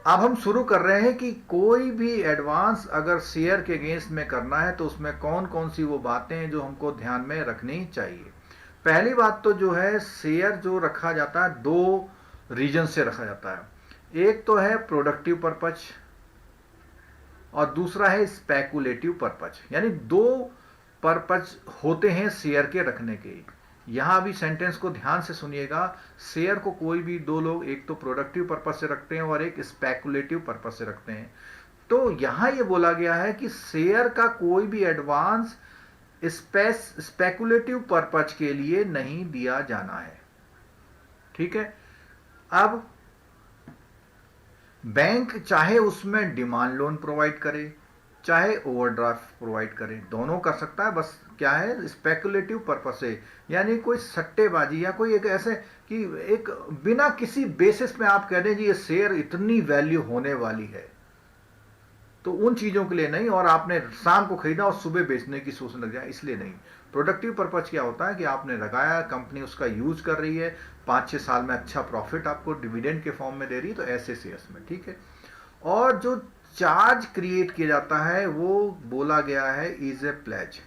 अब हम शुरू कर रहे हैं कि कोई भी एडवांस अगर शेयर के अगेंस्ट में करना है तो उसमें कौन कौन सी वो बातें हैं जो हमको ध्यान में रखनी चाहिए। पहली बात तो जो है, शेयर जो रखा जाता है दो रीजन से रखा जाता है। एक तो है प्रोडक्टिव पर्पज और दूसरा है स्पेकुलेटिव पर्पज, यानी दो पर्पज होते हैं शेयर के रखने के। यहां भी सेंटेंस को ध्यान से सुनिएगा। शेयर को कोई भी दो लोग एक तो प्रोडक्टिव पर्पज से रखते हैं और एक स्पेकुलेटिव पर्पज से रखते हैं। तो यहां ये बोला गया है कि शेयर का कोई भी एडवांस स्पेकुलेटिव पर्पज के लिए नहीं दिया जाना है। ठीक है। अब बैंक चाहे उसमें डिमांड लोन प्रोवाइड करे चाहे ओवरड्राफ्ट प्रोवाइड करे, दोनों कर सकता है। बस क्या है, स्पेकुलेटिव पर्पज से, यानी कोई सट्टेबाजी या कोई एक ऐसे कि एक बिना किसी बेसिस पे आप कह दें जी ये शेयर इतनी वैल्यू होने वाली है, तो उन चीजों के लिए नहीं। और आपने शाम को खरीदा और सुबह बेचने की सोचने लग जाए, इसलिए नहीं। प्रोडक्टिव पर्पज क्या होता है कि आपने लगाया, कंपनी उसका यूज कर रही है, 5-6 साल में अच्छा प्रॉफिट आपको डिविडेंड के फॉर्म में दे रही है, तो ऐसे शेयर्स में। ठीक है। और जो चार्ज क्रिएट किया जाता है वो बोला गया है is a pledge.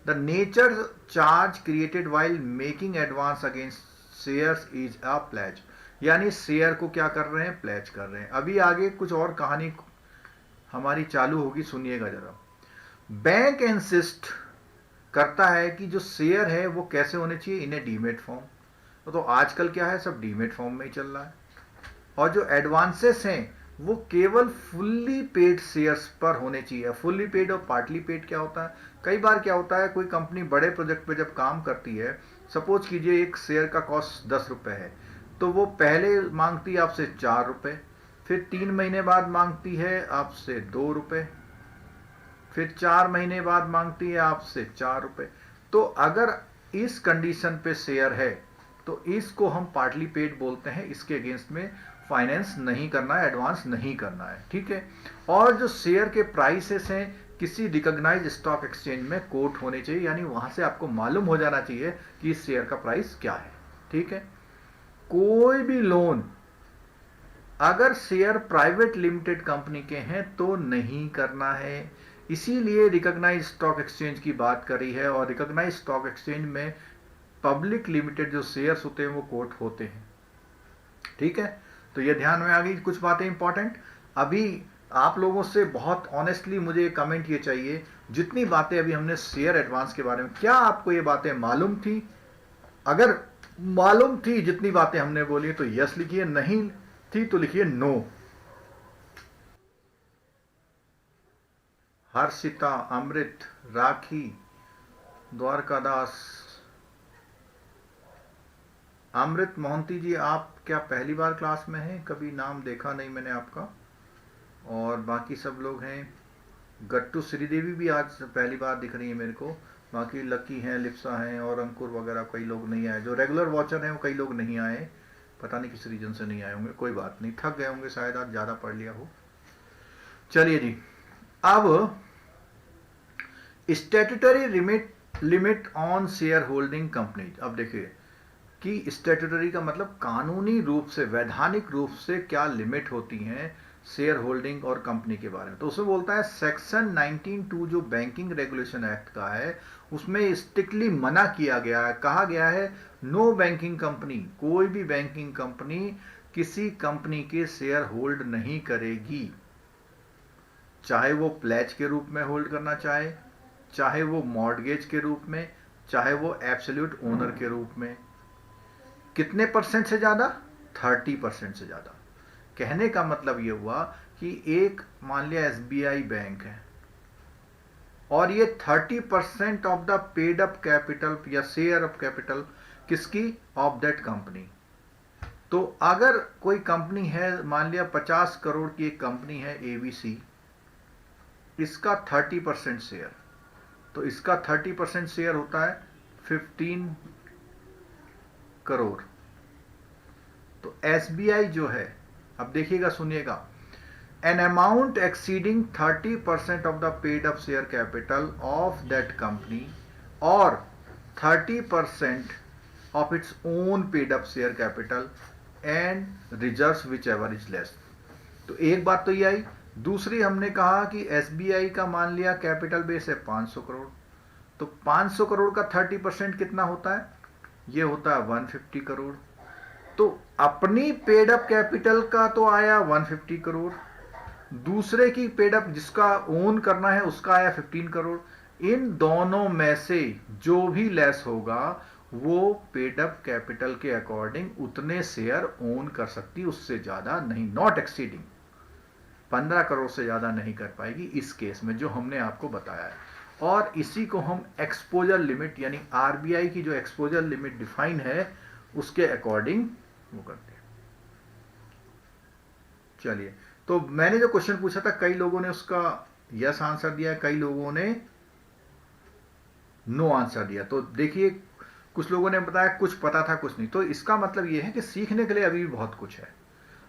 The nature charge created while making advance against shares is a pledge, यानी शेयर को क्या कर रहे हैं, प्लेज कर रहे हैं। अभी आगे कुछ और कहानी हमारी चालू होगी, सुनिएगा जरा। बैंक इंसिस्ट करता है कि जो शेयर है वो कैसे होने चाहिए, इन्हें डीमेट फॉर्म। तो आजकल क्या है, सब डीमेट फॉर्म में ही चल रहा है। और जो एडवांसेस हैं वो केवल फुल्ली पेड शेयर्स पर होने चाहिए। फुल्ली पेड और पार्टली पेड क्या होता है, कई बार क्या होता है, कोई कंपनी बड़े प्रोजेक्ट पे जब काम करती है, सपोज कीजिए एक शेयर का कॉस्ट 10 रुपये है, तो वो पहले मांगती है आपसे 4 रुपये, फिर 3 महीने बाद मांगती है आपसे 2 रुपये, फिर 4 महीने बाद मांगती है आपसे 4 रुपये। तो अगर इस कंडीशन पे शेयर है तो इसको हम पार्टली पेड बोलते हैं। इसके अगेंस्ट में फाइनेंस नहीं करना है, एडवांस नहीं करना है। ठीक है। और जो शेयर के प्राइसेस हैं किसी रिकॉग्नाइज स्टॉक एक्सचेंज में कोट होने चाहिए, यानी वहां से आपको मालूम हो जाना चाहिए कि इस शेयर का प्राइस क्या है। ठीक है। कोई भी लोन अगर शेयर प्राइवेट लिमिटेड कंपनी के हैं तो नहीं करना है। इसीलिए रिकॉग्नाइज स्टॉक एक्सचेंज की बात करी है, और रिकॉग्नाइज स्टॉक एक्सचेंज में पब्लिक लिमिटेड जो शेयर्स होते हैं वो कोट होते हैं। ठीक है। तो ये ध्यान में आ गई कुछ बातें इंपॉर्टेंट। अभी आप लोगों से बहुत ऑनेस्टली मुझे कमेंट ये चाहिए, जितनी बातें अभी हमने शेयर एडवांस के बारे में, क्या आपको ये बातें मालूम थी? अगर मालूम थी जितनी बातें हमने बोली तो यस लिखिए, नहीं थी तो लिखिए नो। हर्षिता, अमृत, राखी, द्वारकादास, अमृत मोहंती जी, आप क्या पहली बार क्लास में हैं? कभी नाम देखा नहीं मैंने आपका। और बाकी सब लोग हैं, गट्टू श्रीदेवी भी आज पहली बार दिख रही है मेरे को। बाकी लकी हैं, लिप्सा हैं और अंकुर वगैरह कई लोग नहीं आए। जो रेगुलर वॉचर हैं वो कई लोग नहीं आए, पता नहीं किस रीजन से नहीं आए होंगे। कोई बात नहीं, थक गए होंगे शायद, आज ज़्यादा पढ़ लिया हो। चलिए जी, अब statutory limit on share holding company. अब देखिए कि स्टैट्यूटरी का मतलब कानूनी रूप से, वैधानिक रूप से क्या लिमिट होती हैं शेयर होल्डिंग और कंपनी के बारे में। तो उसमें बोलता है सेक्शन 19(2) जो बैंकिंग रेगुलेशन एक्ट का है, उसमें स्ट्रिक्टली मना किया गया है, कहा गया है नो बैंकिंग कंपनी, कोई भी बैंकिंग कंपनी किसी कंपनी के शेयर होल्ड नहीं करेगी, चाहे वो प्लेज के रूप में होल्ड करना चाहे, चाहे वो मॉर्गेज के रूप में, चाहे वो एब्सोल्यूट ओनर के रूप में। कितने परसेंट से ज्यादा? 30% से ज्यादा। कहने का मतलब ये हुआ कि एक मान लिया एसबीआई बैंक है और ये 30% of the paid up capital या शेयर ऑफ कैपिटल किसकी? Of that company. तो अगर कोई कंपनी है, मान लिया 50 करोड़ की एक कंपनी है एबीसी, इसका 30% शेयर, तो इसका 30% शेयर होता है 15 करोड़। तो एसबीआई जो है, अब देखिएगा सुनिएगा, an amount exceeding 30% of the paid up share capital of that company और 30% of its own paid up share capital and reserves which ever is less. तो एक बात तो ये आई। दूसरी हमने कहा कि एसबीआई का मान लिया कैपिटल बेस है 500 करोड़, तो 500 करोड़ का 30% कितना होता है? ये होता है 150 करोड़। तो अपनी पेड अप कैपिटल का तो आया 150 करोड़, दूसरे की पेड अप जिसका ओन करना है उसका आया 15 करोड़। इन दोनों में से जो भी लेस होगा वो पेड अप कैपिटल के अकॉर्डिंग उतने शेयर ओन कर सकती, उससे ज्यादा नहीं, नॉट एक्सीडिंग 15 करोड़ से ज्यादा नहीं कर पाएगी इस केस में जो हमने आपको बताया है। और इसी को हम एक्सपोजर लिमिट यानी आरबीआई की जो एक्सपोजर लिमिट डिफाइन है उसके अकॉर्डिंग वो करते हैं। चलिए, तो मैंने जो क्वेश्चन पूछा था कई लोगों ने उसका यस आंसर दिया, कई लोगों ने नो आंसर दिया। तो देखिए, कुछ लोगों ने बताया कुछ पता था कुछ नहीं, तो इसका मतलब ये है कि सीखने के लिए अभी भी बहुत कुछ है।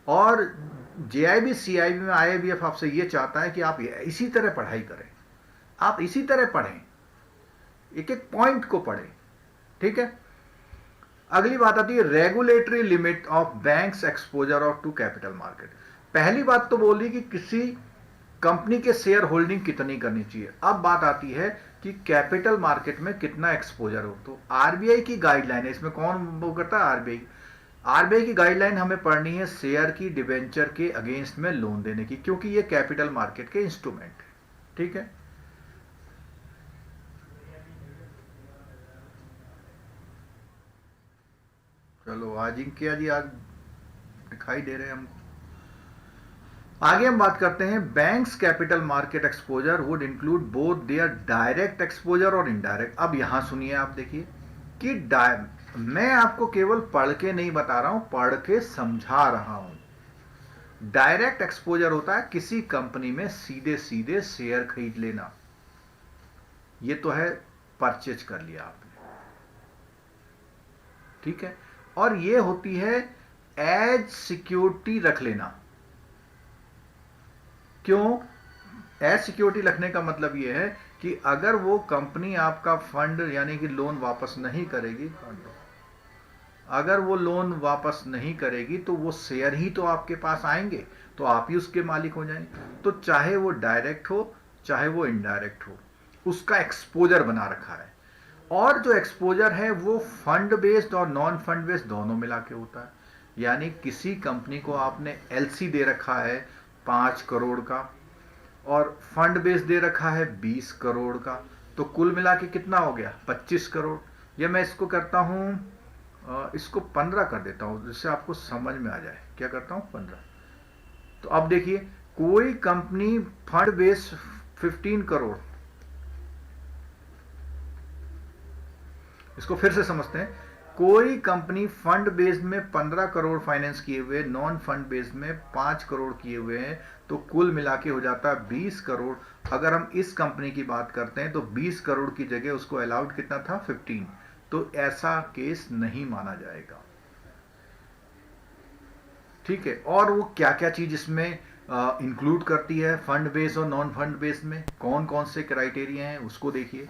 और जेआईबी सीआईबी में आईआईबीएफ आपसे ये चाहता है कि आप इसी तरह पढ़ाई करें, आप इसी तरह पढ़ें, एक एक पॉइंट को पढ़ें, ठीक है। अगली बात आती है regulatory limit of banks exposure of to capital market. पहली बात तो बोली कि किसी कंपनी के शेयर होल्डिंग कितनी करनी चाहिए। अब बात आती है कि कैपिटल मार्केट में कितना एक्सपोजर हो। तो आरबीआई की गाइडलाइन है, इसमें कौन वो करता है? आरबीआई। आरबीआई की गाइडलाइन हमें पढ़नी है शेयर की डिबेंचर के अगेंस्ट में लोन देने की, क्योंकि ये कैपिटल मार्केट के इंस्ट्रूमेंट है, ठीक है। चलो, अजिंक्य जी आज दिखाई दे रहे हैं हमको। आगे हम बात करते हैं banks capital market exposure would include both their direct exposure और इनडायरेक्ट। अब यहां सुनिए, आप देखिए कि मैं आपको केवल पढ़ के नहीं बता रहा हूं, पढ़ के समझा रहा हूं। डायरेक्ट एक्सपोजर होता है किसी कंपनी में सीधे सीधे शेयर खरीद लेना, ये तो है परचेज कर लिया आपने, ठीक है। और ये होती है एज सिक्योरिटी रख लेना। क्यों एज सिक्योरिटी रखने का मतलब यह है कि अगर वो कंपनी आपका फंड यानी कि लोन वापस नहीं करेगी, अगर वो लोन वापस नहीं करेगी तो वो शेयर ही तो आपके पास आएंगे, तो आप ही उसके मालिक हो जाएंगे। तो चाहे वो डायरेक्ट हो चाहे वो इनडायरेक्ट हो, उसका एक्सपोजर बना रखा है। और जो एक्सपोजर है वो फंड बेस्ड और नॉन फंड बेस्ड दोनों मिला के होता है। यानी किसी कंपनी को आपने एलसी दे रखा है 5 करोड़ का और फंड बेस दे रखा है 20 करोड़ का, तो कुल मिला के कितना हो गया? 25 करोड़। या मैं इसको करता हूं, इसको 15 कर देता हूं जिससे आपको समझ में आ जाए। क्या करता हूं? 15। तो अब देखिए, कोई कंपनी फंड बेस 15 करोड़, इसको फिर से समझते हैं। कोई कंपनी फंड बेस्ड में 15 करोड़ फाइनेंस किए हुए, नॉन फंड बेस्ड में 5 करोड़ किए हुए हैं, तो कुल मिला के हो जाता है 20 करोड़। अगर हम इस कंपनी की बात करते हैं तो 20 करोड़ की जगह उसको अलाउड कितना था? 15। तो ऐसा केस नहीं माना जाएगा, ठीक है। और वो क्या क्या चीज इसमें इंक्लूड करती है फंड बेस और नॉन फंड बेस में, कौन कौन से क्राइटेरिया हैं उसको देखिए।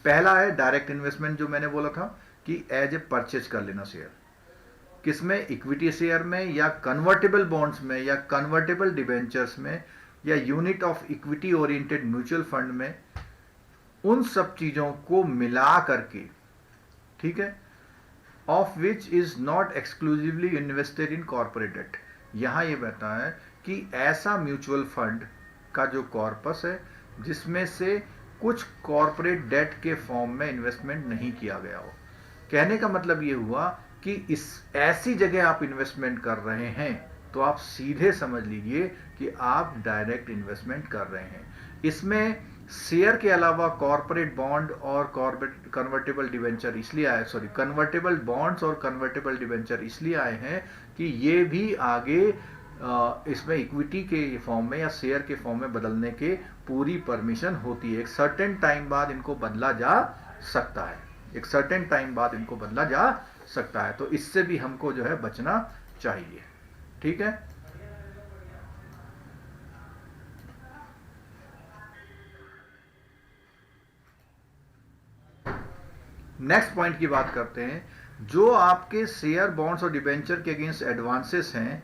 पहला है डायरेक्ट इन्वेस्टमेंट, जो मैंने बोला था कि एज ए परचेज कर लेना शेयर, किसमें? इक्विटी शेयर में या कन्वर्टेबल बॉन्ड्स में या कन्वर्टेबल डिबेंचर्स में या unit of equity oriented mutual fund में, उन सब चीजों को मिला करके, ठीक है। Of which is not exclusively invested in corporate debt. यहां यह कहता है कि ऐसा म्यूचुअल फंड का जो कॉर्पस है जिसमें से कुछ कॉर्पोरेट डेट के फॉर्म में इन्वेस्टमेंट नहीं किया गया हो। कहने का मतलब ये हुआ कि इस ऐसी जगह आप इन्वेस्टमेंट कर रहे हैं तो आप सीधे समझ लीजिए कि आप डायरेक्ट इन्वेस्टमेंट कर रहे हैं। इसमें शेयर के अलावा कॉर्पोरेट बॉन्ड और कॉर्पोरेट कन्वर्टेबल डिवेंचर इसलिए आए, सॉरी, कन्वर्टेबल बॉन्ड्स और कन्वर्टेबल डिवेंचर इसलिए आए हैं कि ये भी आगे इसमें इक्विटी के फॉर्म में या शेयर के फॉर्म में बदलने के पूरी परमिशन होती है। एक सर्टेन टाइम बाद इनको बदला जा सकता है, एक सर्टेन टाइम बाद इनको बदला जा सकता है। तो इससे भी हमको जो है बचना चाहिए, ठीक है। नेक्स्ट पॉइंट की बात करते हैं। जो आपके शेयर बॉन्ड्स और डिबेंचर के अगेंस्ट एडवांसेस हैं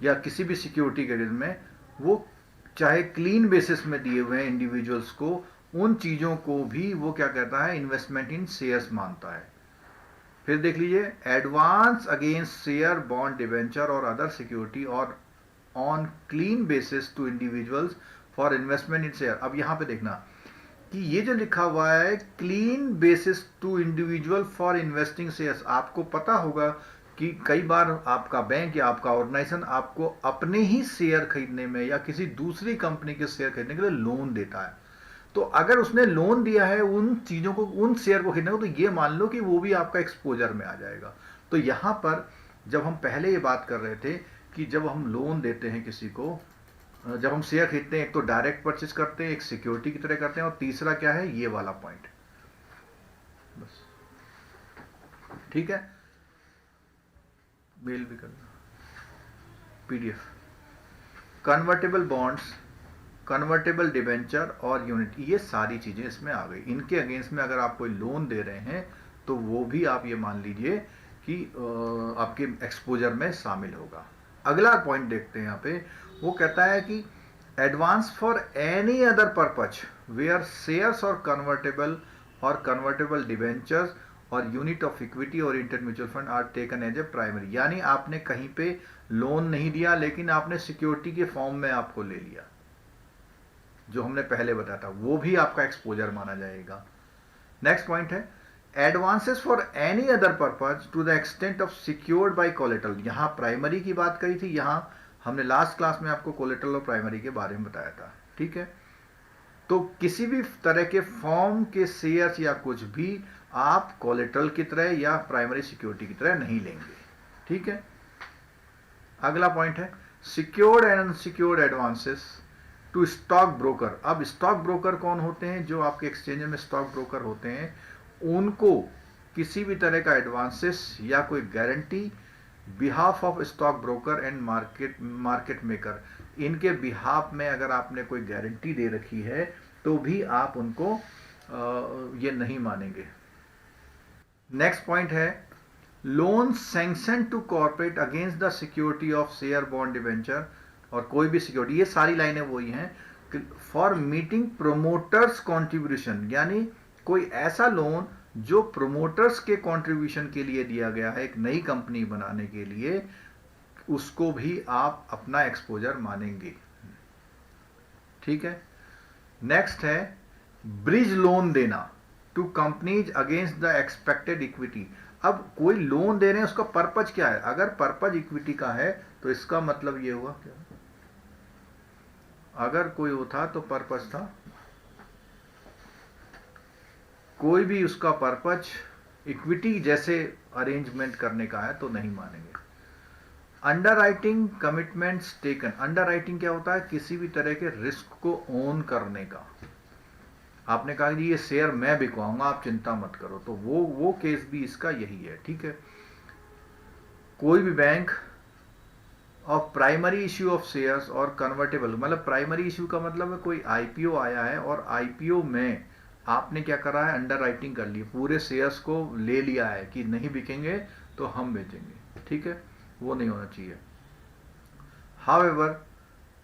या किसी भी सिक्योरिटी के अगेंस्ट में, वो चाहे क्लीन बेसिस में दिए हुए हैं इंडिविजुअल्स को, उन चीज़ों को भी वो क्या कहता है, इन्वेस्टमेंट इन शेयर्स मानता है। फिर देख लीजिए, advance against share, bond, debenture और अदर सिक्योरिटी और on clean basis to individuals for investment in share. अब यहां पे देखना कि ये जो लिखा हुआ है clean basis to individual for investing shares, आपको पता होगा कि कई बार आपका बैंक या आपका ऑर्गेनाइजेशन आपको अपने ही शेयर खरीदने में या किसी दूसरी कंपनी के शेयर खरीदने के लिए लोन देता है। तो अगर उसने लोन दिया है उन चीज़ों को, उन शेयर को खरीदने को, तो ये मान लो कि वो भी आपका एक्सपोजर में आ जाएगा। तो यहाँ पर जब हम पहले ये बात कर रहे थे कि जब हम लोन देते हैं किसी को, जब हम शेयर खरीदते हैं, एक तो डायरेक्ट परचेज करते हैं, एक सिक्योरिटी की तरह करते हैं, और तीसरा क्या है, ये वाला पॉइंट। बस ठीक है, मेल भी करना, PDF. Convertible bonds, convertible debenture और यूनिट, ये सारी चीजें इसमें आ गई। इनके अगेंस्ट में अगर आप कोई लोन दे रहे हैं तो वो भी आप ये मान लीजिए कि आपके एक्सपोजर में शामिल होगा। अगला पॉइंट देखते हैं यहाँ पे, वो कहता है कि advance for any other purpose where shares और कन्वर्टेबल डिबेंचर्स और यूनिट ऑफ इक्विटी और inter mutual fund are taken as a primary. यानी आपने कहीं पे लोन नहीं दिया लेकिन आपने सिक्योरिटी के फॉर्म में आपको ले लिया, जो हमने पहले बताया था, वो भी आपका एक्सपोजर माना जाएगा। नेक्स्ट पॉइंट है advances for any other purpose to the extent of secured by collateral. यहां प्राइमरी की बात करी थी, यहां हमने लास्ट क्लास में आपको कोलेटरल और प्राइमरी के बारे में बताया था, ठीक है। तो किसी भी तरह के फॉर्म के शेयर्स या कुछ भी आप कोलेटरल की तरह या प्राइमरी सिक्योरिटी की तरह नहीं लेंगे, ठीक है। अगला पॉइंट है secured and unsecured advances to stock broker. अब स्टॉक ब्रोकर कौन होते हैं, जो आपके एक्सचेंज में स्टॉक ब्रोकर होते हैं, उनको किसी भी तरह का एडवांसेस या कोई guarantee behalf of stock broker and market maker, इनके बिहाफ में अगर आपने कोई गारंटी दे रखी है तो भी आप उनको ये नहीं मानेंगे। नेक्स्ट पॉइंट है loan sanction to corporate against the security of share, bond, debenture और कोई भी सिक्योरिटी, ये सारी लाइनें वही हैं फॉर मीटिंग प्रोमोटर्स कॉन्ट्रीब्यूशन, यानी कोई ऐसा लोन जो प्रोमोटर्स के कंट्रीब्यूशन के लिए दिया गया है एक नई कंपनी बनाने के लिए, उसको भी आप अपना एक्सपोजर मानेंगे, ठीक है। नेक्स्ट है ब्रिज लोन देना to companies against the expected equity. अब कोई लोन दे रहे हैं, उसका पर्पज क्या है, अगर पर्पज इक्विटी का है तो इसका मतलब ये हुआ क्या, अगर कोई वो था तो पर्पज था, कोई भी उसका पर्पज इक्विटी जैसे अरेंजमेंट करने का है तो नहीं मानेंगे। अंडरराइटिंग कमिटमेंट्स टेकन, अंडरराइटिंग क्या होता है, किसी भी तरह के रिस्क को ओन करने का। आपने कहा कि ये शेयर मैं बिकवाऊंगा, आप चिंता मत करो, तो वो केस भी इसका यही है, ठीक है। कोई भी bank of primary issue of shares और कन्वर्टेबल, मतलब प्राइमरी इश्यू का मतलब है कोई आईपीओ आया है और आईपीओ में आपने क्या करा है, अंडरराइटिंग कर ली, पूरे शेयर्स को ले लिया है कि नहीं बिकेंगे तो हम बेचेंगे, ठीक है, वो नहीं होना चाहिए। However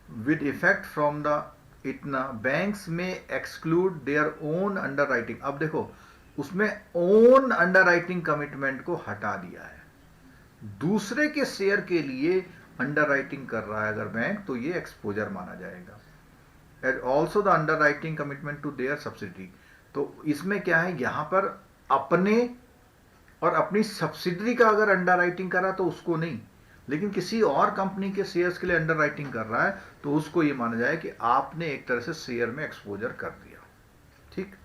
with effect from the इतना बैंक्स में एक्सक्लूड देयर ओन अंडरराइटिंग। अब देखो उसमें ओन अंडरराइटिंग कमिटमेंट को हटा दिया है, दूसरे के शेयर के लिए अंडरराइटिंग कर रहा है अगर बैंक, तो ये एक्सपोजर माना जाएगा। And also the underwriting commitment to their subsidiary. तो इसमें क्या है, यहां पर अपने और अपनी सब्सिडरी का अगर अंडरराइटिंग करा तो उसको नहीं, लेकिन किसी और कंपनी के शेयर्स के लिए अंडरराइटिंग कर रहा है तो उसको ये माना जाए कि आपने एक तरह से शेयर में एक्सपोजर कर दिया, ठीक।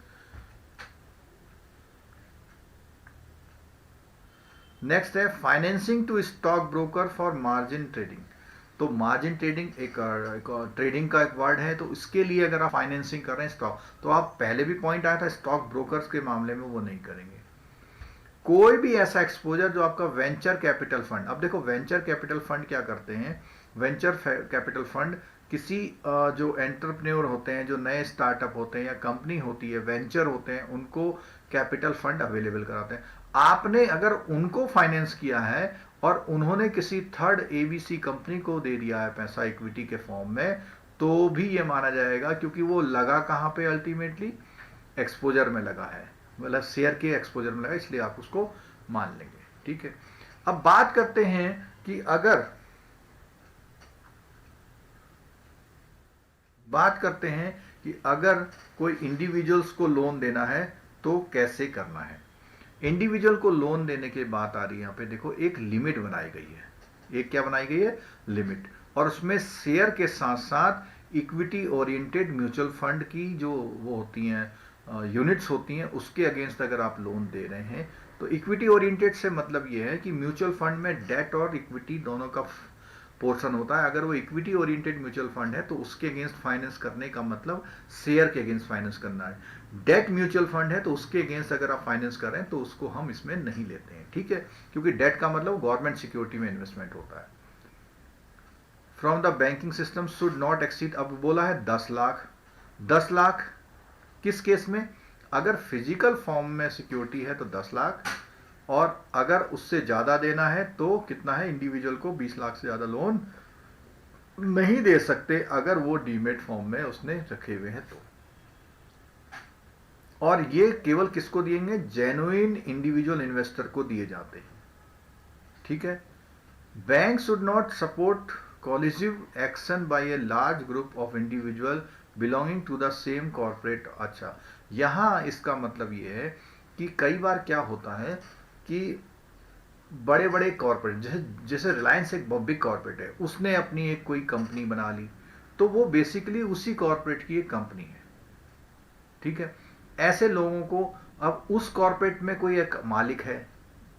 नेक्स्ट है financing to stock broker for margin trading. तो मार्जिन ट्रेडिंग एक ट्रेडिंग का एक वर्ड है, तो इसके लिए अगर आप फाइनेंसिंग कर रहे हैं स्टॉक, तो आप पहले भी पॉइंट आया था स्टॉक ब्रोकर्स के मामले में वो नहीं करेंगे। कोई भी ऐसा एक्सपोजर जो आपका वेंचर कैपिटल फंड, अब देखो वेंचर कैपिटल फंड क्या करते हैं, वेंचर कैपिटल फंड किसी जो एंटरप्रेन्योर होते हैं, जो नए स्टार्टअप होते हैं या कंपनी होती है, वेंचर होते हैं, उनको कैपिटल फंड अवेलेबल कराते हैं। आपने अगर उनको फाइनेंस किया है और उन्होंने किसी थर्ड एबीसी कंपनी को दे दिया है पैसा इक्विटी के फॉर्म में, तो भी ये माना जाएगा, क्योंकि वो लगा कहाँ पे, अल्टीमेटली एक्सपोजर में लगा है, मतलब शेयर के एक्सपोजर में लगा, इसलिए आप उसको मान लेंगे। ठीक है, अब बात करते हैं कि अगर कोई इंडिविजुअल्स को लोन देना है तो कैसे करना है। इंडिविजुअल को लोन देने की बात आ रही है यहाँ पे, देखो एक लिमिट बनाई गई है, एक क्या बनाई गई है, लिमिट, और उसमें शेयर के साथ साथ इक्विटी ओरिएंटेड म्यूचुअल फंड की जो वो होती हैं यूनिट्स होती हैं, उसके अगेंस्ट अगर आप लोन दे रहे हैं तो इक्विटी ओरिएंटेड से मतलब ये है कि म्यूचुअल फंड में डेट और इक्विटी दोनों का पोर्शन होता है। अगर वो इक्विटी ओरिएंटेड म्यूचुअल फंड है तो उसके अगेंस्ट फाइनेंस करने का मतलब शेयर के अगेंस्ट फाइनेंस करना है। डेट म्यूचुअल फंड है तो उसके अगेंस्ट अगर आप फाइनेंस कर रहे हैं तो उसको हम इसमें नहीं लेते हैं। ठीक है, क्योंकि डेट का मतलब गवर्नमेंट सिक्योरिटी में इन्वेस्टमेंट होता है। From the banking system should not exceed, अब बोला है 10 लाख। 10 लाख किस केस में, अगर फिजिकल फॉर्म में सिक्योरिटी है तो 10 लाख, और अगर उससे ज्यादा देना है तो कितना है, इंडिविजुअल को 20 लाख से ज्यादा लोन नहीं दे सकते अगर वो डीमेट फॉर्म में उसने रखे हुए हैं तो। और ये केवल किसको दिएंगे, जेन्युइन इंडिविजुअल इन्वेस्टर को दिए जाते हैं। ठीक है, bank should not support collective action by a large group of individual belonging to the same corporate. अच्छा, यहां इसका मतलब ये है कि कई बार क्या होता है कि बड़े बड़े कॉर्पोरेट, जैसे रिलायंस एक बिग कॉर्पोरेट है, उसने अपनी एक कोई कंपनी बना ली, तो वो बेसिकली उसी कॉर्पोरेट की एक कंपनी है। ठीक है, ऐसे लोगों को, अब उस कॉर्पोरेट में कोई एक मालिक है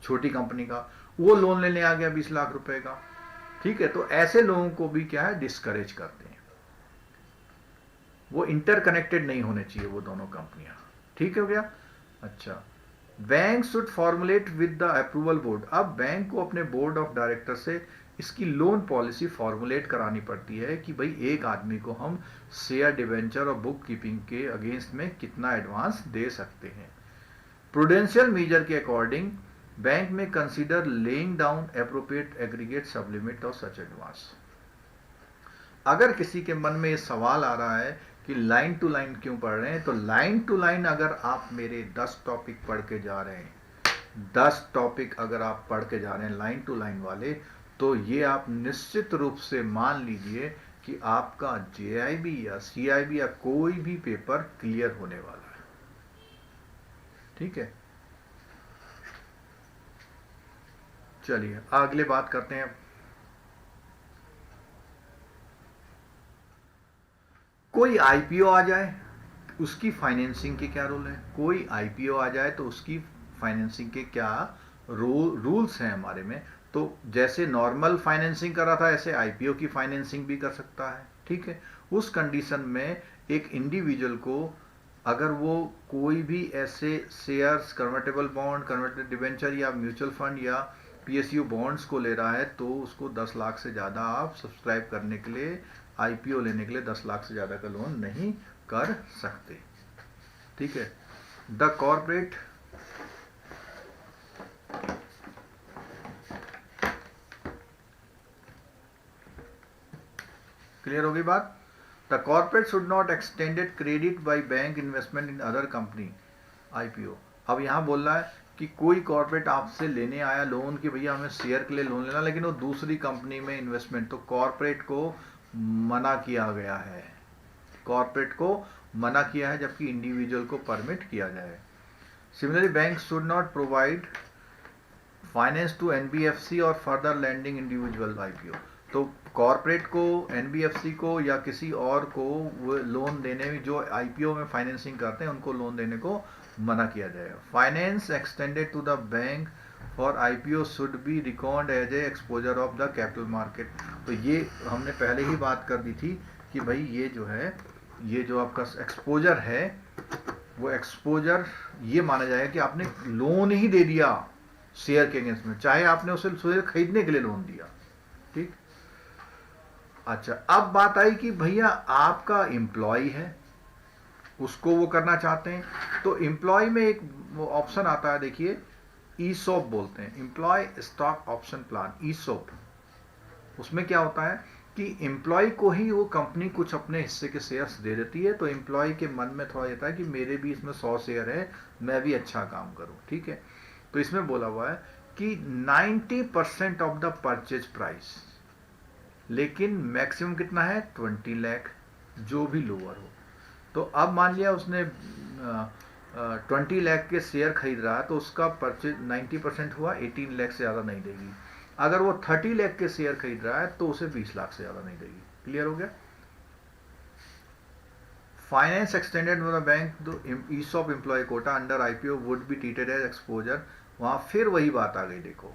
छोटी कंपनी का, वो लोन लेने आ गया 20 लाख रुपए का। ठीक है, तो ऐसे लोगों को भी क्या है, डिस्करेज करते हैं। वो इंटरकनेक्टेड नहीं होने चाहिए वो दोनों कंपनियां। ठीक हो गया। अच्छा, bank should formulate with the approval board. अब बैंक को अपने बोर्ड ऑफ डायरेक्टर से इसकी लोन पॉलिसी फॉर्मुलेट करानी पड़ती है कि भाई एक आदमी को हम शेयर, डिवेंचर और बुक कीपिंग के अगेंस्ट में कितना एडवांस दे सकते हैं। प्रूडेंशियल मेजर के अकॉर्डिंग बैंक में consider laying down appropriate aggregate sublimit और सच एडवांस। अगर किसी के मन में ये सवाल आ रहा है कि लाइन टू लाइन क्यों पढ़ रहे हैं, तो लाइन टू लाइन अगर आप मेरे 10 टॉपिक पढ़ के जा रहे हैं, 10 टॉपिक अगर आप पढ़ के जा रहे हैं लाइन टू लाइन वाले, तो ये आप निश्चित रूप से मान लीजिए कि आपका जेआईबी या सीआईबी या कोई भी पेपर क्लियर होने वाला है। ठीक है, चलिए अगले बात करते हैं। कोई आईपीओ आ जाए, उसकी फाइनेंसिंग के क्या रूल है। कोई आईपीओ आ जाए तो उसकी फाइनेंसिंग के क्या रूल्स हैं हमारे में। तो जैसे नॉर्मल फाइनेंसिंग कर रहा था, ऐसे आईपीओ की फाइनेंसिंग भी कर सकता है। ठीक है, उस कंडीशन में एक इंडिविजुअल को अगर वो कोई भी ऐसे shares, convertible bond, converted debenture या म्यूचुअल फंड या पीएसयू बॉन्ड्स को ले रहा है, तो उसको 10 लाख से ज़्यादा आप सब्सक्राइब करने के लिए, आईपीओ लेने के लिए 10 लाख से ज़्यादा का लोन नहीं कर सकते। ठीक है, द कॉर्पोरेट क्लियर होगी बात। The corporate should not extended credit by bank investment in other company IPO. अब यहां बोल रहा है कि कोई कॉर्पोरेट आपसे लेने आया लोन कि भैया हमें शेयर के लिए लोन लेना, लेकिन वो दूसरी कंपनी में इन्वेस्टमेंट, तो कॉर्पोरेट को मना किया गया है। कॉर्पोरेट को मना किया है, जबकि इंडिविजुअल को परमिट किया जाए। Similarly bank should not provide finance to NBFC और फर्दर लैंडिंग इंडिविजुअल आईपीओ। तो कॉर्पोरेट को, एनबीएफसी को या किसी और को वो लोन देने में, जो आईपीओ में फाइनेंसिंग करते हैं, उनको लोन देने को मना किया जाएगा। Finance extended to the bank और IPO should be record as a exposure of the capital market. तो ये हमने पहले ही बात कर दी थी कि भाई ये जो है, ये जो आपका एक्सपोजर है, वो एक्सपोजर ये माना जाएगा कि आपने लोन ही दे दिया शेयर के अगेंस्ट में, चाहे आपने उसे शेयर खरीदने के लिए लोन दिया। ठीक, अच्छा, अब बात आई कि भैया आपका एम्प्लॉय है, उसको वो करना चाहते हैं, तो एम्प्लॉय में एक ऑप्शन आता है, देखिए ईसॉप बोलते हैं, employee stock option plan, ESOP. उसमें क्या होता है कि एम्प्लॉय को ही वो कंपनी कुछ अपने हिस्से के शेयर्स दे देती है, तो एम्प्लॉय के मन में थोड़ा रहता है कि मेरे भी इसमें 100 शेयर है, मैं भी अच्छा काम करूं, ठीक है। तो इसमें बोला हुआ है कि 90% ऑफ द परचेज प्राइस, लेकिन मैक्सिमम कितना है 20 लाख, जो भी लोअर हो। तो अब मान लिया उसने 20 लाख के शेयर खरीद रहा है, तो उसका परचेज 90% हुआ, 18 लाख से ज़्यादा नहीं देगी। अगर वो 30 लाख के शेयर खरीद रहा है तो उसे 20 लाख से ज़्यादा नहीं देगी। क्लियर हो गया। Finance extended the bank ESOP employee quota under IPO would be treated as exposure. वहां फिर वही बात आ गई, देखो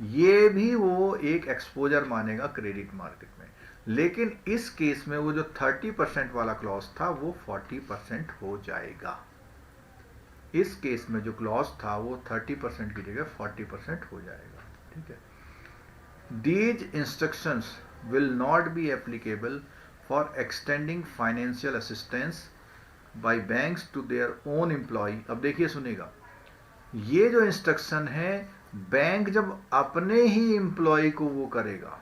ये भी वो एक एक्सपोजर मानेगा क्रेडिट मार्केट में, लेकिन इस केस में वो जो 30% वाला क्लॉज था वो 40% हो जाएगा। इस केस में जो क्लॉज था वो 30% की जगह 40% हो जाएगा, ठीक है। These instructions will not be applicable for extending financial assistance by banks to their own employee। अब देखिए सुनिएगा, ये जो इंस्ट्रक्शन है बैंक जब अपने ही एम्प्लॉय को वो करेगा,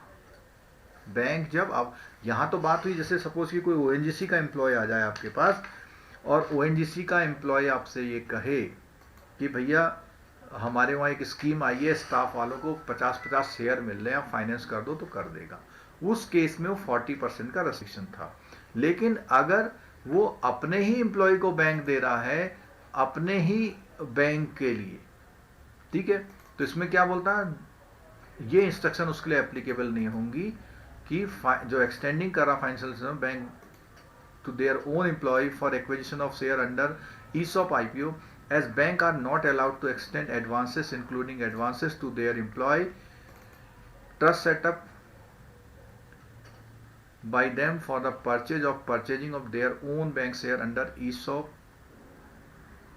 बैंक जब, अब यहां तो बात हुई जैसे सपोज कि कोई ओएनजीसी का एम्प्लॉय आ जाए आपके पास और ओएनजीसी का एम्प्लॉय आपसे ये कहे कि भैया हमारे वहाँ एक स्कीम आई है, स्टाफ वालों को 50-50 शेयर मिल रहे हैं, आप फाइनेंस कर दो, तो कर देगा। उस केस में वो 40% का रेस्ट्रिक्शन था। लेकिन अगर वो अपने ही एम्प्लॉय को बैंक दे रहा है, अपने ही बैंक के लिए, ठीक है, तो इसमें क्या बोलता है, ये इंस्ट्रक्शन उसके लिए एप्लीकेबल नहीं होंगी कि जो एक्सटेंडिंग कर रहा financial bank to their own employee for acquisition of share under ESOP IPO, as bank are not allowed to extend advances including advances to their employee trust set up by them for the purchasing of their own bank share under ESOP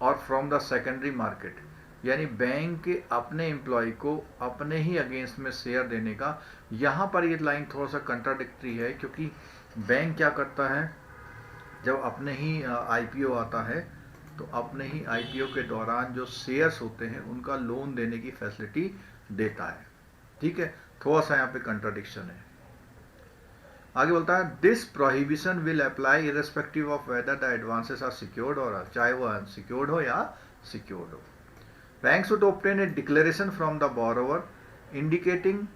or from the secondary market। यानी bank के अपने employ को अपने ही against में share देने का, यहां पर ये लाइन थोड़ा सा कंट्राडिक्टरी है, क्योंकि बैंक क्या करता है जब अपने ही आईपीओ आता है तो अपने ही आईपीओ के दौरान जो शेयर्स होते हैं उनका लोन देने की फैसिलिटी देता है, ठीक है। थोड़ा सा यहाँ पे कंट्राडिक्शन है। आगे बोलता है this prohibition will apply irrespective of whether the advances are secured और, चाहे वो अनसिक्योर्ड हो या सिक्योर्ड हो। Bank should obtain a declaration from the borrower indicating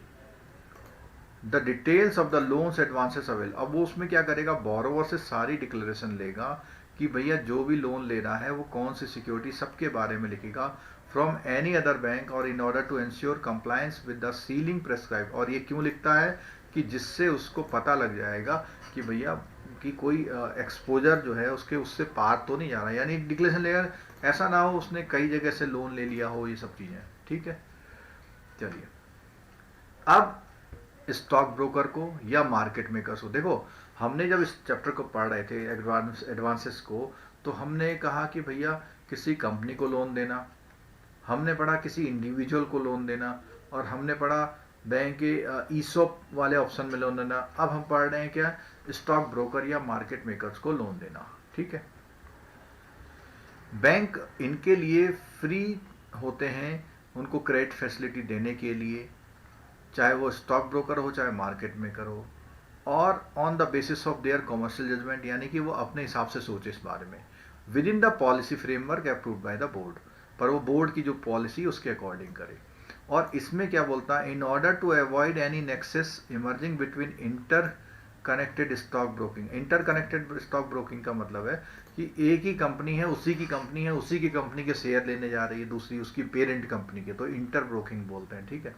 the details of the loans advances avail. अब वो उसमें क्या करेगा, बोरोवर से सारी डिक्लेरेशन लेगा कि भैया जो भी लोन ले रहा है वो कौन सी सिक्योरिटी, सबके बारे में लिखेगा फ्रॉम एनी अदर बैंक और in order to ensure compliance with the ceiling prescribe. और ये क्यों लिखता है कि जिससे उसको पता लग जाएगा कि भैया कि कोई एक्सपोजर जो है उसके उससे पार तो नहीं जा रहा, यानी डिक्लेरेशन लेगा, ऐसा ना हो उसने कई जगह से लोन ले लिया हो, ये सब चीजें, ठीक है। चलिए अब स्टॉक ब्रोकर को या मार्केट मेकर्स को, देखो हमने जब इस चैप्टर को पढ़ रहे थे एडवांसेस को, तो हमने कहा कि भैया किसी कंपनी को लोन देना, हमने पढ़ा किसी इंडिविजुअल को लोन देना, और हमने पढ़ा बैंक के ईसॉप वाले ऑप्शन में लोन देना। अब हम पढ़ रहे हैं क्या, स्टॉक ब्रोकर या मार्केट मेकर्स को लोन देना, ठीक है। बैंक इनके लिए फ्री होते हैं उनको क्रेडिट फैसिलिटी देने के लिए, चाहे वो स्टॉक ब्रोकर हो चाहे मार्केट मेकर हो, और on the basis of their commercial judgement, यानी कि वो अपने हिसाब से सोचे इस बारे में, with in the policy framework approved by the board, पर वो बोर्ड की जो पॉलिसी उसके अकॉर्डिंग करे। और इसमें क्या बोलता है, in order to avoid any nexus emerging between interconnected stock broking. Interconnected stock broking का मतलब है कि एक ही कंपनी है, उसी की कंपनी है, उसी की कंपनी के शेयर लेने जा रही है दूसरी उसकी पेरेंट कंपनी के, तो इंटर ब्रोकिंग बोलते हैं, ठीक है।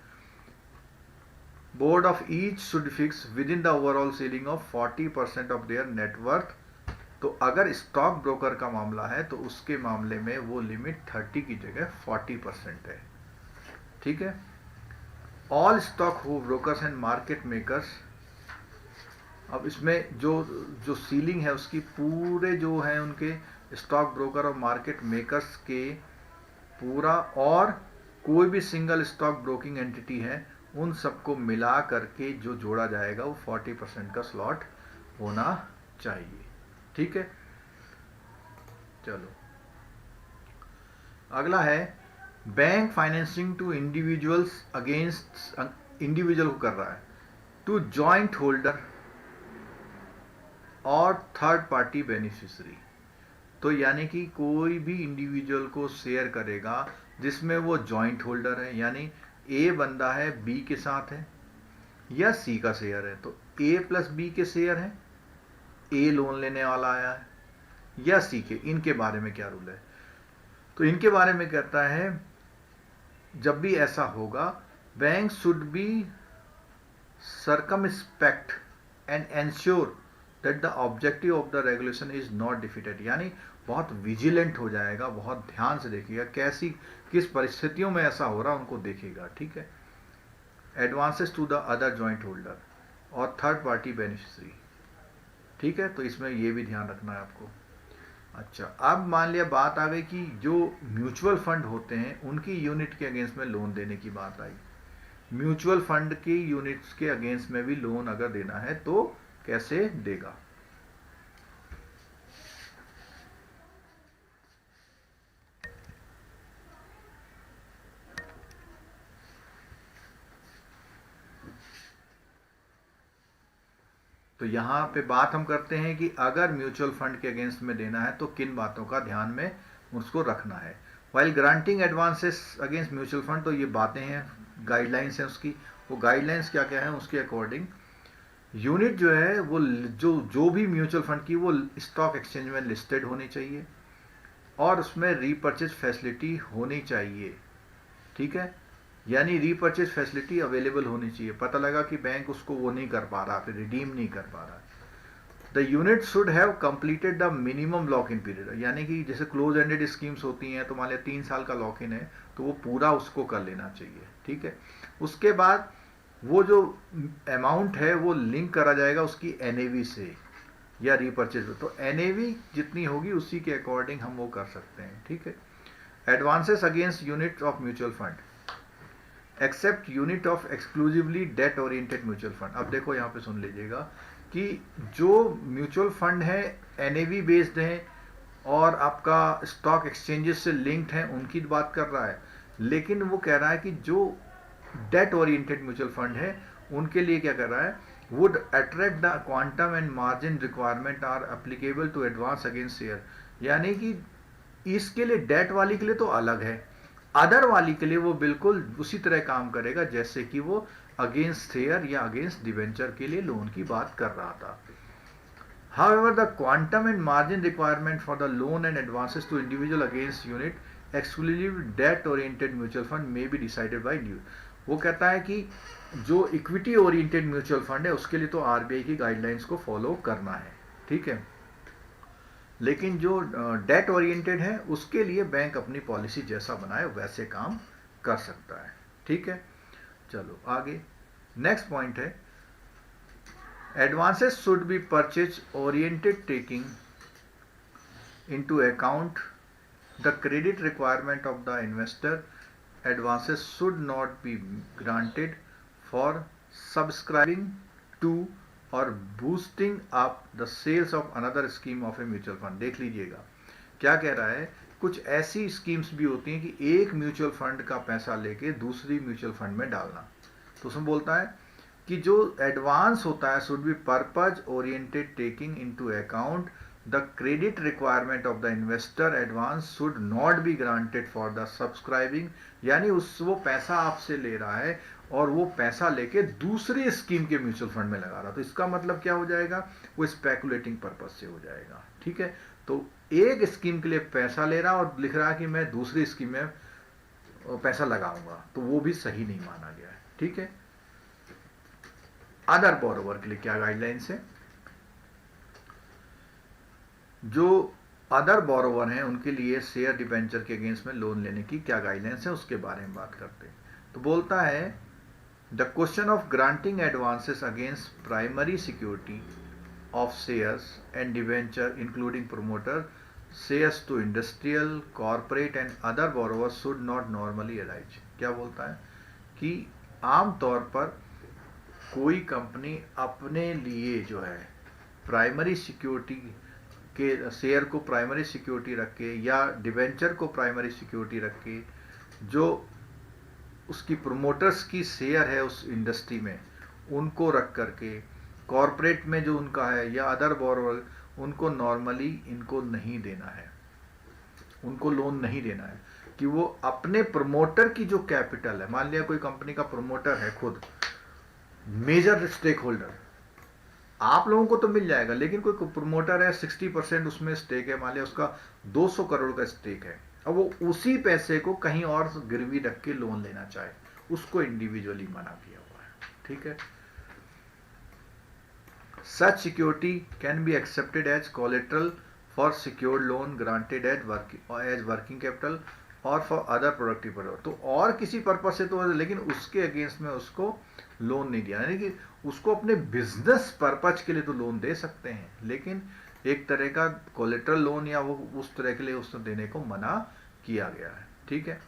Board of each should fix with in the overall ceiling of 40% of their net worth. तो अगर स्टॉक ब्रोकर का मामला है तो उसके मामले में वो लिमिट 30 की जगह 40% है, ठीक है। ऑल स्टॉक हो ब्रोकर्स एंड मार्केट मेकर्स, अब इसमें जो जो सीलिंग है उसकी पूरे जो है उनके स्टॉक ब्रोकर और मार्केट मेकर्स के पूरा, और कोई भी सिंगल स्टॉक ब्रोकिंग एंटिटी है उन सबको मिला करके जो जोड़ा जाएगा वो 40% का स्लॉट होना चाहिए, ठीक है। चलो अगला है bank financing to individuals against individual को कर रहा है, टू जॉइंट होल्डर और थर्ड पार्टी बेनिफिशियरी। तो यानी कि कोई भी इंडिविजुअल को शेयर करेगा जिसमें वो जॉइंट होल्डर है, यानी ए बंदा है बी के साथ है या सी का शेयर है, तो ए प्लस बी के शेयर हैं, ए लोन लेने वाला आया है या सी के। इनके बारे में क्या रूल है? तो इनके बारे में कहता है जब भी ऐसा होगा, bank should be circumspect and ensure that the objective of the regulation is not defeated। यानी बहुत विजिलेंट हो जाएगा, बहुत ध्यान से देखेगा कैसी किस परिस्थितियों में ऐसा हो रहा उनको देखेगा, ठीक है। Advances to the other joint holder और थर्ड पार्टी बेनिफिशियरी, ठीक है। तो इसमें ये भी ध्यान रखना है आपको। अच्छा, अब मान लिया बात आ गई कि जो म्यूचुअल फंड होते हैं उनकी यूनिट के अगेंस्ट में लोन देने की बात आई। म्यूचुअल फंड की यूनिट्स के अगेंस्ट में भी लोन अगर देना है तो कैसे देगा? तो यहां पे बात हम करते हैं कि अगर म्यूचुअल फंड के अगेंस्ट में देना है तो किन बातों का ध्यान में उसको रखना है। While granting advances against mutual fund, तो ये बातें हैं, गाइडलाइंस हैं उसकी। वो गाइडलाइंस क्या क्या है उसके अकॉर्डिंग यूनिट जो है वो जो भी म्यूचुअल फंड की वो स्टॉक एक्सचेंज में लिस्टेड होनी चाहिए और उसमें रीपर्चेज फैसिलिटी होनी चाहिए, ठीक है। यानी रीपर्चेज फैसिलिटी अवेलेबल होनी चाहिए। पता लगा कि बैंक उसको वो नहीं कर पा रहा, फिर रिडीम नहीं कर पा रहा। The unit should have completed the minimum lock in period, यानी कि जैसे क्लोज एंडेड स्कीम्स होती हैं तो मान लिया 3 साल का लॉक इन है तो वो पूरा उसको कर लेना चाहिए, ठीक है। उसके बाद वो जो अमाउंट है वो लिंक करा जाएगा उसकी एनएवी से या रीपर्चेज, तो एनएवी जितनी होगी उसी के अकॉर्डिंग हम वो कर सकते हैं, ठीक है। Advances against unit of mutual fund except unit of exclusively debt oriented mutual fund. अब देखो यहाँ पे सुन लीजिएगा कि जो म्यूचुअल फंड है एनएवी बेस्ड है और आपका स्टॉक एक्सचेंजेस से लिंक्ड है उनकी बात कर रहा है, लेकिन वो कह रहा है कि जो डेट ओरिएंटेड म्यूचुअल फंड है उनके लिए क्या कर रहा है, would attract the quantum and margin requirement are applicable to advance against share. यानी कि इसके लिए डेट वाली के लिए तो अलग है, अदर वाली के लिए वो बिल्कुल उसी तरह काम करेगा जैसे कि वो अगेंस्ट शेयर या अगेंस्ट डिवेंचर के लिए लोन की बात कर रहा था। However, the quantum and margin requirement for the loan and advances to individual against unit exclusive debt oriented mutual fund may be decided by due। वो कहता है कि जो इक्विटी ओरिएंटेड म्यूचुअल फंड है उसके लिए तो आरबीआई की गाइडलाइंस को फॉलो करना है, ठीक है। लेकिन जो डेट ओरिएंटेड है उसके लिए बैंक अपनी पॉलिसी जैसा बनाए वैसे काम कर सकता है, ठीक है। चलो आगे नेक्स्ट पॉइंट है, advances should be purchase oriented taking into account the credit requirement of the investor। Advances should not be granted for subscribing to or boosting up the sales of another scheme of a mutual fund। देख लीजिएगा क्या कह रहा है, कुछ ऐसी schemes भी होती हैं कि एक म्यूचुअल फंड का पैसा लेके दूसरी म्यूचुअल फंड में डालना। तो उसमें बोलता है कि जो एडवांस होता है should be purpose oriented taking into account the credit requirement of the investor. Advance should not be granted for the subscribing, यानी उस वो पैसा आपसे ले रहा है और वो पैसा लेके दूसरी स्कीम के म्यूचुअल फंड में लगा रहा, तो इसका मतलब क्या हो जाएगा, वो स्पेकुलेटिंग पर्पज से हो जाएगा, ठीक है। तो एक स्कीम के लिए पैसा ले रहा और लिख रहा कि मैं दूसरी स्कीम में पैसा लगाऊंगा, तो वो भी सही नहीं माना गया है, ठीक है। अदर बोरोवर के लिए क्या गाइडलाइंस है, जो अदर बोरोवर हैं उनके लिए शेयर डिबेंचर के अगेंस्ट में लोन लेने की क्या गाइडलाइंस है उसके बारे में बात करते हैं। तो बोलता है the question of granting advances against primary security of shares and debenture including promoter shares to industrial corporate and other borrowers should not normally arise. क्या बोलता है कि आमतौर पर कोई कंपनी अपने लिए जो है प्राइमरी सिक्योरिटी के शेयर को प्राइमरी सिक्योरिटी रख के या डिवेंचर को प्राइमरी सिक्योरिटी रख के जो उसकी प्रोमोटर्स की शेयर है उस इंडस्ट्री में, उनको रख करके कॉरपोरेट में जो उनका है या अदर बोरोवर, उनको नॉर्मली इनको नहीं देना है, उनको लोन नहीं देना है कि वो अपने प्रमोटर की जो कैपिटल है, मान लिया कोई कंपनी का प्रमोटर है खुद मेजर स्टेक होल्डर, आप लोगों को तो मिल जाएगा, लेकिन कोई प्रमोटर है 60% उसमें स्टेक है, मान लिया उसका 200 करोड़ का स्टेक है, अब वो उसी पैसे को कहीं और गिरवी रख के लोन लेना चाहे, उसको इंडिविजुअली मना किया हुआ है। ठीक है, such security can be accepted as collateral for secured loan granted as working capital और फॉर अदर प्रोडक्टिव पर्पज, तो और किसी पर्पज से तो, लेकिन उसके अगेंस्ट में उसको लोन नहीं दिया, यानी कि उसको अपने बिजनेस पर्पज के लिए तो लोन दे सकते हैं, लेकिन एक तरह का कोलेट्रल लोन या वो उस तरह के लिए उसको देने को मना किया गया है। ठीक है,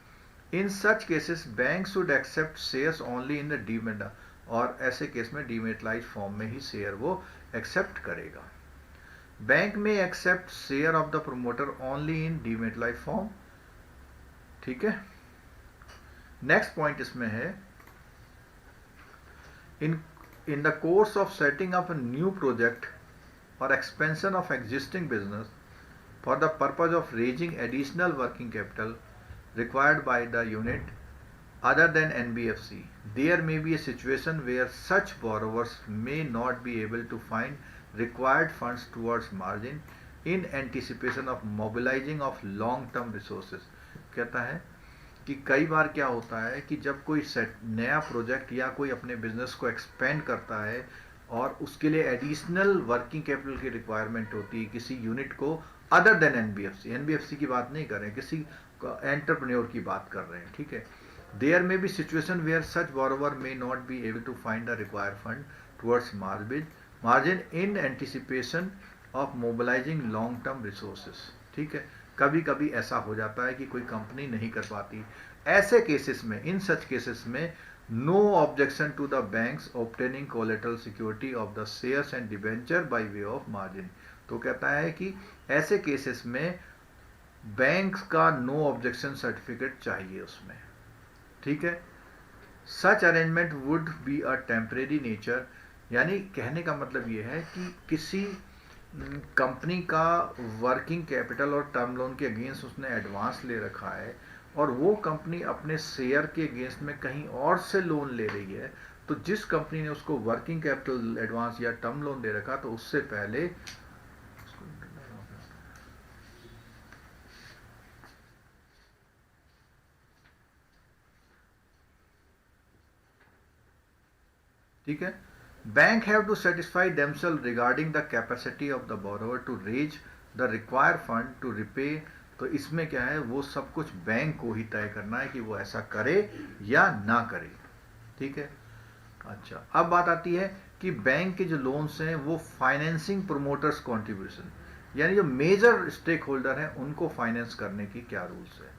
in such cases bank should accept shares only in the demat, और ऐसे केस में डीमेटलाइज फॉर्म में ही शेयर वो एक्सेप्ट करेगा। Bank may accept share of the promoter only in dematerialise form. ठीक है, नेक्स्ट पॉइंट इसमें है, in the course of setting up a new project or expansion of existing business for the purpose of raising additional working capital required by the unit other than NBFC, there may be a situation where such borrowers may not be able to find required funds towards margin in anticipation of mobilizing of long term resources। कहता है कि कई बार क्या होता है कि जब कोई नया प्रोजेक्ट या कोई अपने बिजनेस को एक्सपेंड करता है और उसके लिए एडिशनल वर्किंग कैपिटल की रिक्वायरमेंट होती है किसी यूनिट को, अदर देन एनबीएफसी, एनबीएफसी की बात नहीं कर रहे हैं, किसी एंटरप्रेन्योर की बात कर रहे हैं। ठीक है, there may be situation where such borrower may not be able to find the required fund towards margin in anticipation of mobilising long term resources. ठीक है, कभी कभी ऐसा हो जाता है कि कोई कंपनी नहीं कर पाती, ऐसे केसेस में, इन सच केसेस में no objection to the banks obtaining collateral security of the shares and debenture by way of margin. तो कहता है कि ऐसे केसेस में बैंक का नो ऑब्जेक्शन सर्टिफिकेट चाहिए उसमें। ठीक है, सच arrangement would be a temporary nature, यानी कहने का मतलब ये है कि किसी कंपनी का वर्किंग कैपिटल और टर्म लोन के अगेंस्ट उसने एडवांस ले रखा है और वो कंपनी अपने शेयर के अगेंस्ट में कहीं और से लोन ले रही है, तो जिस कंपनी ने उसको वर्किंग कैपिटल एडवांस या टर्म लोन दे रखा, तो उससे पहले ठीक है, bank have to satisfy themselves regarding the capacity of the borrower to raise the required fund to repay. तो इसमें क्या है, वो सब कुछ बैंक को ही तय करना है कि वो ऐसा करे या ना करे। ठीक है, अच्छा, अब बात आती है कि बैंक के जो लोन्स हैं वो फाइनेंसिंग प्रोमोटर्स कॉन्ट्रीब्यूशन, यानी जो मेजर स्टेक होल्डर हैं उनको फाइनेंस करने की क्या रूल्स है।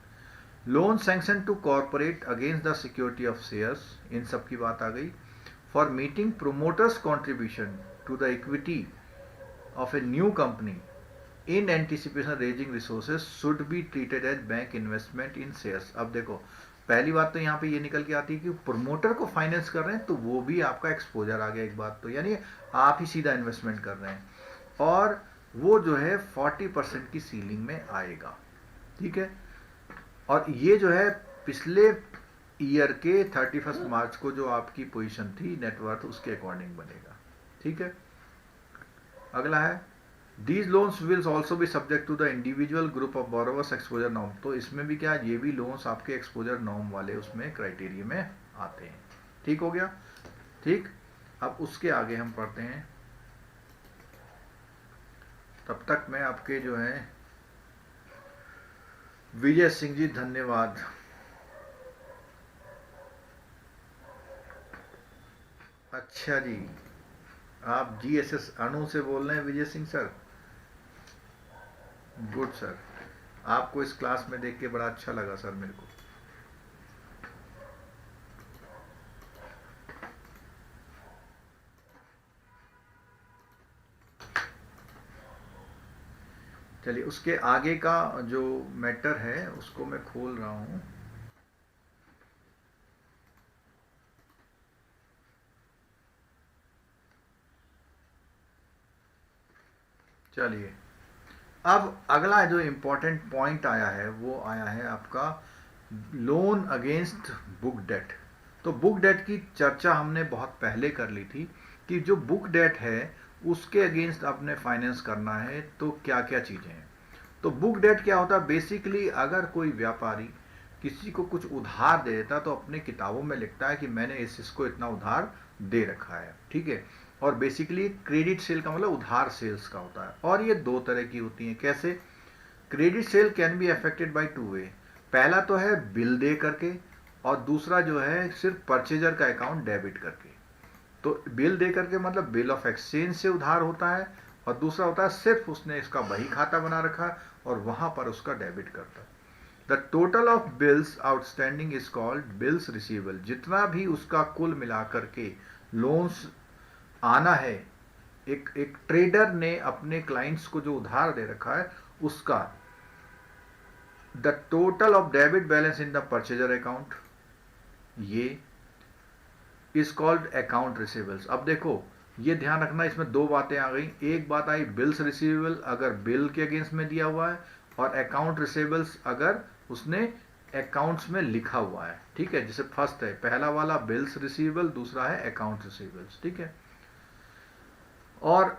Loan sanction to corporate against the security of shares, इन सब की बात आ गई। For meeting promoters' contribution to the equity of a new company in anticipation of raising resources should be treated as bank investment in shares। अब देखो, पहली बात तो यहाँ पे ये निकल के आती है कि प्रोमोटर को फाइनेंस कर रहे हैं तो वो भी आपका एक्सपोजर आ गया एक बात तो, यानी आप ही सीधा इन्वेस्टमेंट कर रहे हैं, और वो जो है 40% की सीलिंग में आएगा। ठीक है, और ये जो है पिछले ईयर के 31 मार्च को जो आपकी पोजीशन थी नेटवर्थ, उसके अकॉर्डिंग बनेगा। ठीक है, अगला है these loans will also be subject to the individual group of borrowers exposure norm. तो इसमें भी क्या, ये भी लोन्स आपके एक्सपोजर नॉर्म वाले उसमें क्राइटेरिया में आते हैं। ठीक हो गया, ठीक, अब उसके आगे हम पढ़ते हैं, तब तक मैं आपके जो है विजय सिंह जी, धन्यवाद। अच्छा जी, आप जीएसएस अणु से बोल रहे हैं Vijay Singh sir, good sir, आपको इस क्लास में देख के बड़ा अच्छा लगा सर मेरे को। चलिए, उसके आगे का जो मैटर है उसको मैं खोल रहा हूँ। चलिए, अब अगला जो इम्पोर्टेंट पॉइंट आया है वो आया है आपका लोन अगेंस्ट बुक डेट। तो बुक डेट की चर्चा हमने बहुत पहले कर ली थी कि जो बुक डेट है उसके अगेंस्ट आपने फाइनेंस करना है तो क्या क्या चीज़ें हैं। तो बुक डेट क्या होता है? बेसिकली अगर कोई व्यापारी किसी को कुछ उधार दे देता तो अपने किताबों में लिखता है कि मैंने इसको इतना उधार दे रखा है, ठीक है। और बेसिकली क्रेडिट सेल का मतलब उधार सेल्स का होता है, और ये दो तरह की होती हैं। कैसे? Credit sale can be affected by two way. पहला तो है बिल दे करके, और दूसरा जो है सिर्फ परचेजर का अकाउंट डेबिट करके। तो बिल दे करके मतलब बिल ऑफ एक्सचेंज से उधार होता है, और दूसरा होता है सिर्फ उसने इसका बही खाता बना रखा है और वहां पर उसका डेबिट करता है। The total of bills outstanding is called bills receivable. जितना भी उसका कुल मिलाकर के लोन्स आना है, एक ट्रेडर ने अपने क्लाइंट्स को जो उधार दे रखा है उसका, the total of debit balance in the purchaser account, ये इज कॉल्ड अकाउंट रिसीवेबल्स। अब देखो ये ध्यान रखना, इसमें दो बातें आ गई। एक बात आई बिल्स रिसीवेबल अगर बिल के अगेंस्ट में दिया हुआ है, और अकाउंट रिसीवेबल्स अगर उसने अकाउंट्स में लिखा हुआ है, ठीक है। जैसे फर्स्ट है पहला वाला बिल्स रिसीवेबल, दूसरा है अकाउंट रिसीवेबल्स, ठीक है। और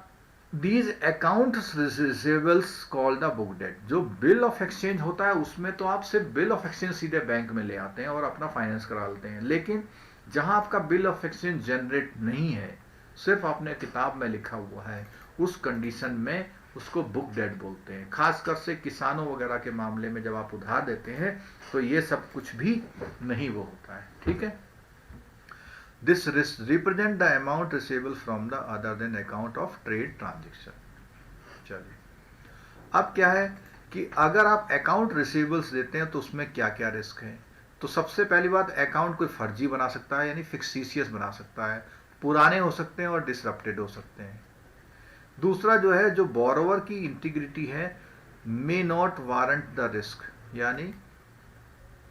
these account receivables called the book debt. जो बिल ऑफ एक्सचेंज होता है उसमें तो आप सिर्फ बिल ऑफ एक्सचेंज सीधे बैंक में ले आते हैं और अपना फाइनेंस करा लेते हैं, लेकिन जहां आपका बिल ऑफ एक्सचेंज जनरेट नहीं है, सिर्फ आपने किताब में लिखा हुआ है, उस कंडीशन में उसको बुक डेट बोलते हैं। खासकर से किसानों वगैरह के मामले में जब आप उधार देते हैं तो ये सब कुछ भी नहीं वो होता है, ठीक है। This represent the amount receivable from the other than account of trade transaction. चलिए, अब क्या है कि अगर आप अकाउंट रिसीवेबल्स देते हैं तो उसमें क्या क्या रिस्क है। तो सबसे पहली बात, अकाउंट कोई फर्जी बना सकता है, यानी फिक्सिशियस बना सकता है, पुराने हो सकते हैं और डिसरप्टेड हो सकते हैं। दूसरा जो है, जो बोरोवर की इंटीग्रिटी है, may not warrant the risk, यानी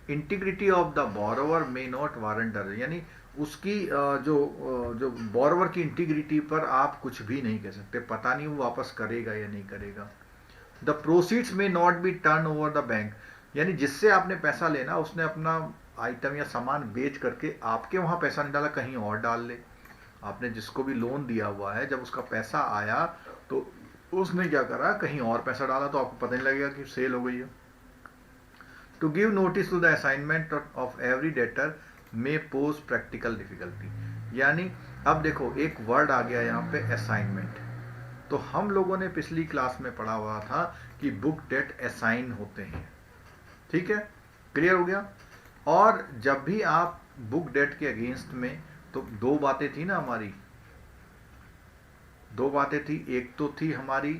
integrity of the borrower may not warrant the, यानी उसकी जो बोरोवर की इंटीग्रिटी पर आप कुछ भी नहीं कह सकते, पता नहीं वो वापस करेगा या नहीं करेगा। द प्रोसीड्स में not be turn over the bank, यानी जिससे आपने पैसा लेना उसने अपना आइटम या सामान बेच करके आपके वहां पैसा नहीं डाला, कहीं और डाल ले। आपने जिसको भी लोन दिया हुआ है, जब उसका पैसा आया तो उसने क्या करा, कहीं और पैसा डाला, तो आपको पता नहीं लगेगा कि सेल हो गई है। To give notice to the assignment of every debtor may pose practical difficulty. यानी अब देखो एक वर्ड आ गया यहाँ पे, असाइनमेंट। तो हम लोगों ने पिछली क्लास में पढ़ा हुआ था कि बुक डेट असाइन होते हैं, ठीक है, क्लियर हो गया। और जब भी आप बुक डेट के अगेंस्ट में, तो दो बातें थी ना हमारी, दो बातें थी। एक तो थी हमारी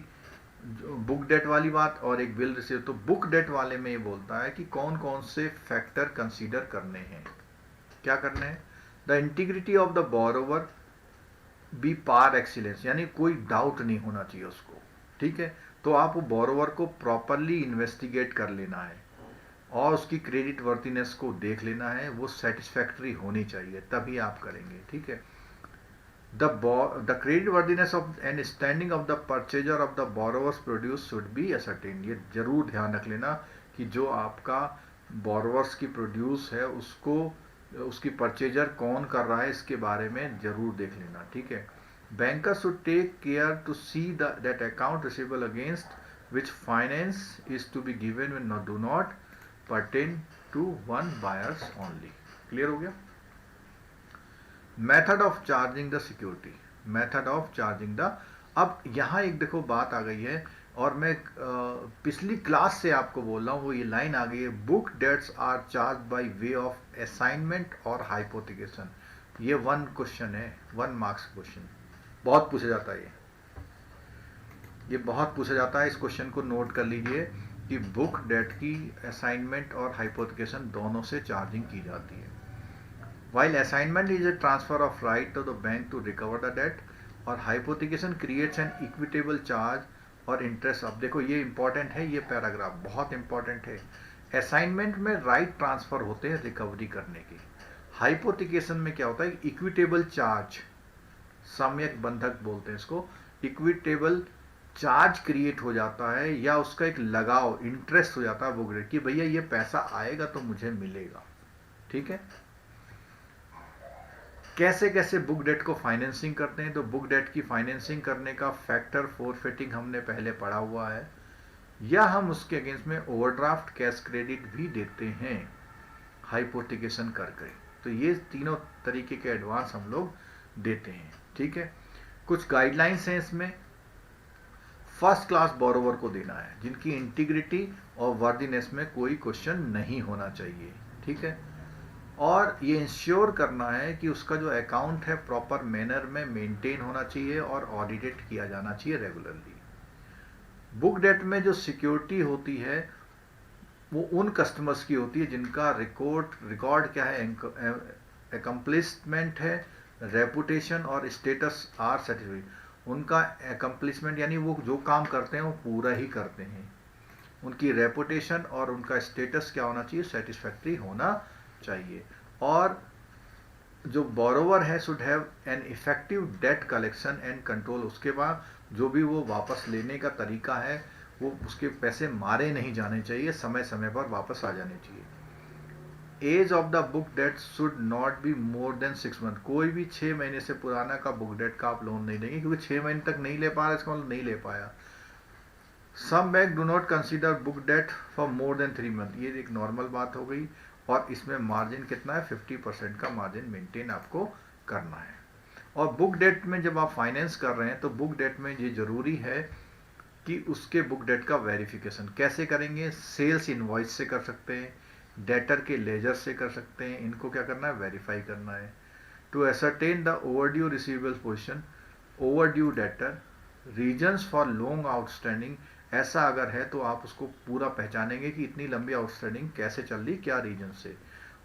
बुक डेट वाली बात, और एक बिल रिसीव। तो बुक डेट वाले में ये बोलता है कि कौन कौन से फैक्टर कंसीडर करने हैं, क्या करने हैं। The integrity of the borrower be par excellence, यानी कोई डाउट नहीं होना चाहिए उसको, ठीक है। तो आप वो बोरोवर को प्रॉपरली इन्वेस्टिगेट कर लेना है और उसकी क्रेडिट वर्थिनेस को देख लेना है, वो सेटिस्फैक्टरी होनी चाहिए, तभी आप करेंगे, ठीक है। The credit worthiness of and standing of the purchaser of the borrowers produce should be ascertain. ये जरूर ध्यान रख लेना कि जो आपका बोरोवर्स की प्रोड्यूस है उसको, उसकी परचेजर कौन कर रहा है, इसके बारे में जरूर देख लेना, ठीक है। Banker should take care to see that account receivable against which finance is to be given when do not pertain to one buyers only. Clear हो गया। Method of charging the security, method of charging the, अब यहां एक देखो बात आ गई है, और मैं पिछली क्लास से आपको बोल रहा हूँ, वो ये लाइन आ गई है, book debts are charge by way of assignment और हाइपोथिकेशन। ये वन क्वेश्चन है, 1 मार्क्स क्वेश्चन, बहुत पूछा जाता है ये बहुत पूछा जाता है। इस क्वेश्चन को नोट कर लीजिए कि बुक डेट की असाइनमेंट और हाइपोथिकेशन दोनों से चार्जिंग की जाती है। While assignment is a transfer of right to the bank to recover the debt, और hypothecation creates an equitable charge और इंटरेस्ट। अब देखो ये इंपॉर्टेंट है, ये पैराग्राफ बहुत इंपॉर्टेंट है। असाइनमेंट में राइट ट्रांसफर होते हैं रिकवरी करने की, हाइपोथिकेशन में क्या होता है, इक्विटेबल चार्ज, सम्यक बंधक बोलते हैं इसको, इक्विटेबल चार्ज क्रिएट हो जाता है या उसका एक लगाव, इंटरेस्ट हो जाता है बुक डेट कि भैया ये पैसा आएगा तो मुझे मिलेगा। ठीक है। कैसे कैसे बुक डेट को फाइनेंसिंग करते हैं, तो बुक डेट की फाइनेंसिंग करने का फैक्टर फोरफिटिंग हमने पहले पढ़ा हुआ है, या हम उसके अगेंस्ट में ओवरड्राफ्ट, कैश क्रेडिट भी देते हैं हाइपोथिकेशन करके। तो ये तीनों तरीके के एडवांस हम लोग देते हैं। ठीक है। कुछ गाइडलाइंस हैं इसमें। फर्स्ट क्लास बोरोवर को देना है जिनकी इंटीग्रिटी और वर्दीनेस में कोई क्वेश्चन नहीं होना चाहिए। ठीक है। और ये इंश्योर करना है कि उसका जो अकाउंट है प्रॉपर मैनर में मेंटेन होना चाहिए और ऑडिटेड किया जाना चाहिए रेगुलरली। बुक डेट में जो सिक्योरिटी होती है वो उन कस्टमर्स की होती है जिनका रिकॉर्ड क्या है, अकम्प्लिशमेंट है, रेपुटेशन और स्टेटस आर सर्टिफिकेट। उनका अकम्प्लिशमेंट यानी वो जो काम करते हैं वो पूरा ही करते हैं, उनकी रेपुटेशन और उनका स्टेटस क्या होना चाहिए, सेटिस्फैक्ट्री होना चाहिए। और जो बोरोवर है should have an effective debt collection and control. उसके बाद जो भी वो वापस लेने का तरीका है वो उसके पैसे मारे नहीं जाने चाहिए, समय समय पर वापस आ जाने चाहिए। Age of the book debt should not be more than 6 month. कोई भी 6 महीने से पुराना का बुक डेट का आप लोन नहीं देंगे, क्योंकि 6 महीने तक नहीं ले पा रहा इसका मतलब नहीं ले पाया। Some bank do not consider book debt for more than 3 month. ये एक नॉर्मल बात हो गई। और इसमें मार्जिन कितना है, 50% का मार्जिन मेंटेन आपको करना है। और बुक डेट में जब आप फाइनेंस कर रहे हैं तो बुक डेट में ये जरूरी है कि उसके बुक डेट का वेरिफिकेशन कैसे करेंगे। सेल्स इनवॉइस से कर सकते हैं, डेटर के लेजर से कर सकते हैं। इनको क्या करना है, वेरीफाई करना है। To ascertain the overdue receivable position, overdue debtor, reasons for long outstanding. ऐसा अगर है तो आप उसको पूरा पहचानेंगे कि इतनी लंबी आउटस्टैंडिंग कैसे चल रही, क्या रीजन से।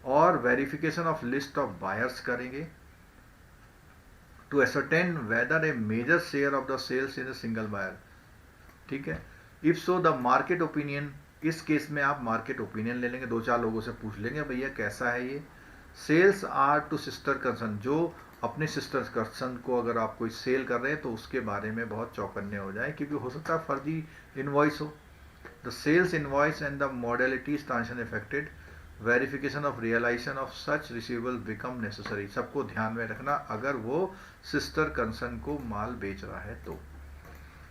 और verification of list of buyers करेंगे to ascertain whether a major share of the sales in a single buyer. ठीक है। If so the market opinion. इस केस में आप मार्केट ओपिनियन ले लेंगे, 2-4 लोगों से पूछ लेंगे भैया कैसा है ये। Sales are to sister concern. जो अपने सिस्टर कंसर्न को अगर आप कोई सेल कर रहे हैं तो उसके बारे में बहुत चौकन्ने हो जाए, क्योंकि हो सकता है फर्जी इनवॉइस हो। The sales invoice and the modalities transaction effected, verification of realisation of such receivable become necessary. सबको ध्यान में रखना अगर वो सिस्टर कंसर्न को माल बेच रहा है तो।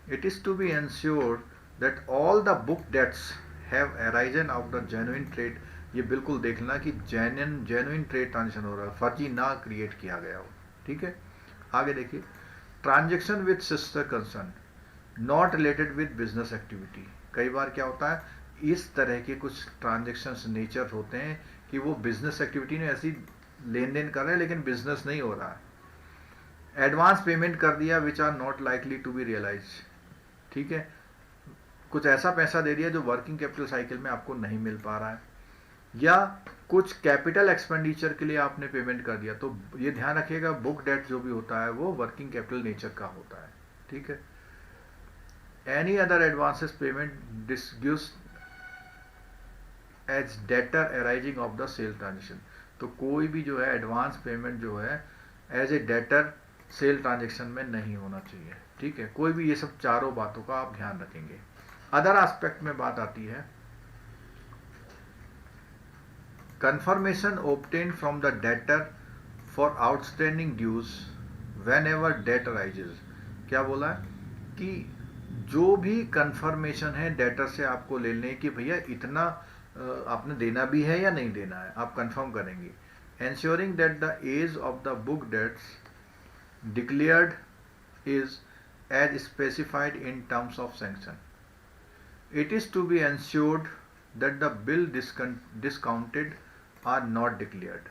It is to be ensured that all the book debts have arisen of the genuine trade। ये बिल्कुल देखना कि जेन्युइन ट्रेड ट्रांजेक्शन हो रहा है, फर्जी ना क्रिएट किया गया हो। ठीक है। आगे देखिए, transaction with sister concern not related with business activity. कई बार क्या होता है, इस तरह के कुछ ट्रांजेक्शन्स नेचर होते हैं कि वो बिजनेस एक्टिविटी में ऐसी लेन देन कर रहे हैं लेकिन बिजनेस नहीं हो रहा है। एडवांस पेमेंट कर दिया which are not likely to be realise. ठीक है। कुछ ऐसा पैसा दे दिया जो वर्किंग कैपिटल साइकिल में आपको नहीं मिल पा रहा है, या कुछ कैपिटल एक्सपेंडिचर के लिए आपने पेमेंट कर दिया। तो ये ध्यान रखिएगा बुक डेट जो भी होता है वो वर्किंग कैपिटल नेचर का होता है। ठीक है। Any other advances payment disguise as debtor arising of the sale transaction. तो कोई भी जो है एडवांस पेमेंट जो है as a debtor sale transaction में नहीं होना चाहिए। ठीक है। कोई भी ये सब चारों बातों का आप ध्यान रखेंगे। अदर एस्पेक्ट में बात आती है, confirmation obtain from the debtor for outstanding dues whenever debt arises. क्या बोला है कि जो भी कंफर्मेशन है डेटर से आपको ले लें कि भैया इतना आपने देना भी है या नहीं देना है, आप कंफर्म करेंगे। ensuring that the age of the book debts declared is as specified in terms of sanction. It is to be ensured that the bill discounted are not declared